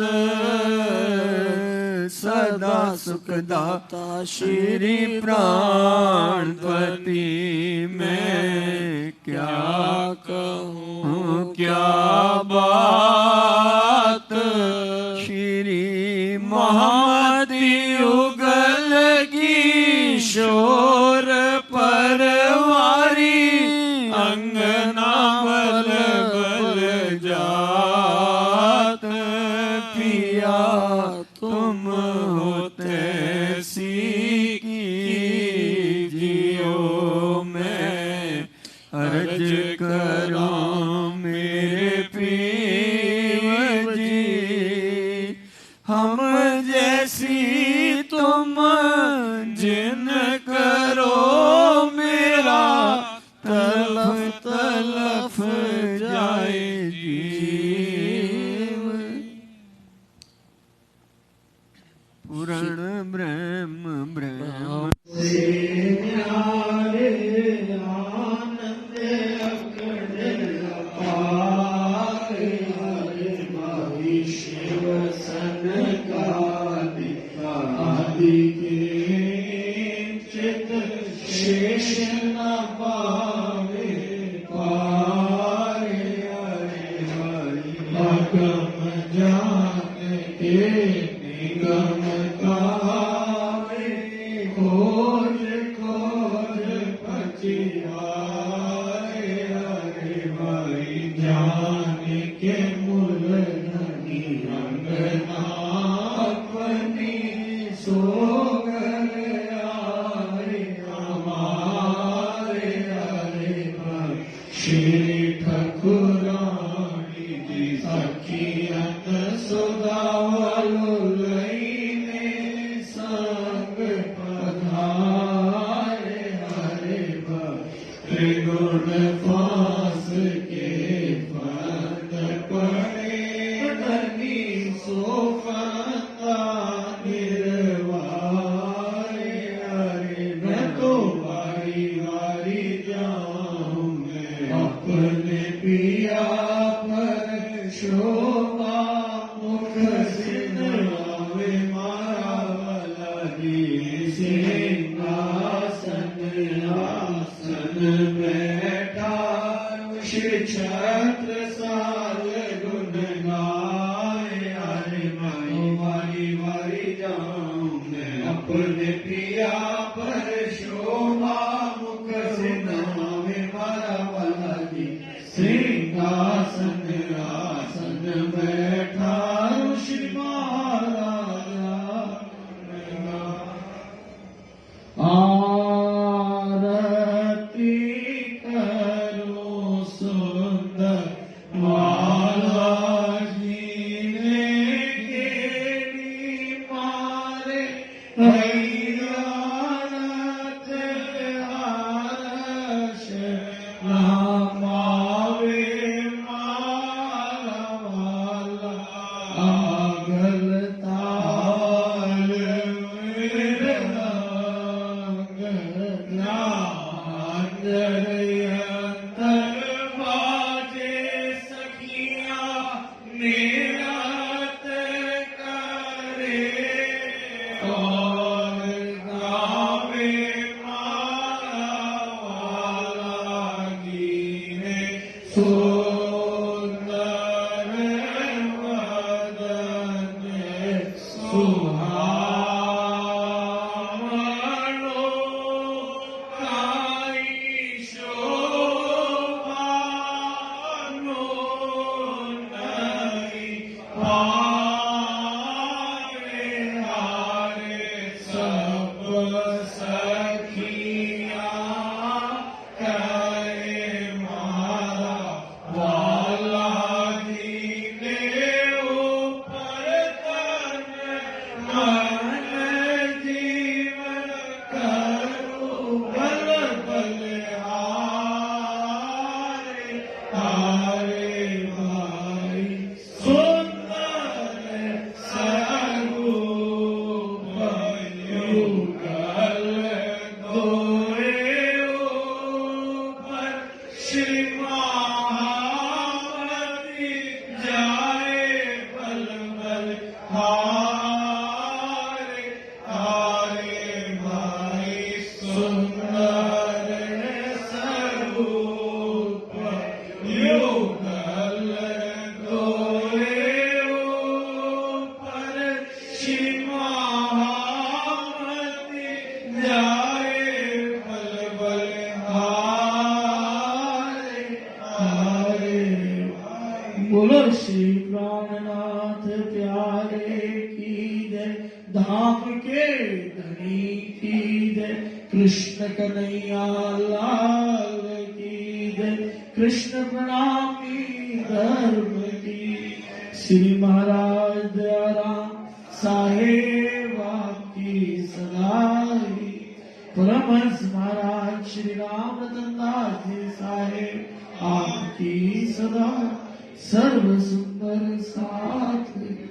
सदा सुखदाता श्री प्राणपति मैं क्या कहूँ क्या बात श्री महामति युगल किशोर परवारी अंगना बल बल जात पिया तुम होते कीजियो मैं अर्ज करो मेरे पीर जी हम जैसी तुम जिन करो मेरा तलफ तलफ जाए जीव पुराण ब्रह्म ब्रह्म सिंहासन आसन में बोलो श्री प्राणनाथ प्यारे की जय, धाम के धनी की जय, कृष्ण कन्हैया लाल की जय, कृष्ण प्रणामी धर्म की। श्री महाराज दयाराम साहेब आपकी सदाई, परमहंस महाराज श्री राम रतन दास जी साहेब आपकी सदा सर्व सुंदर साथ।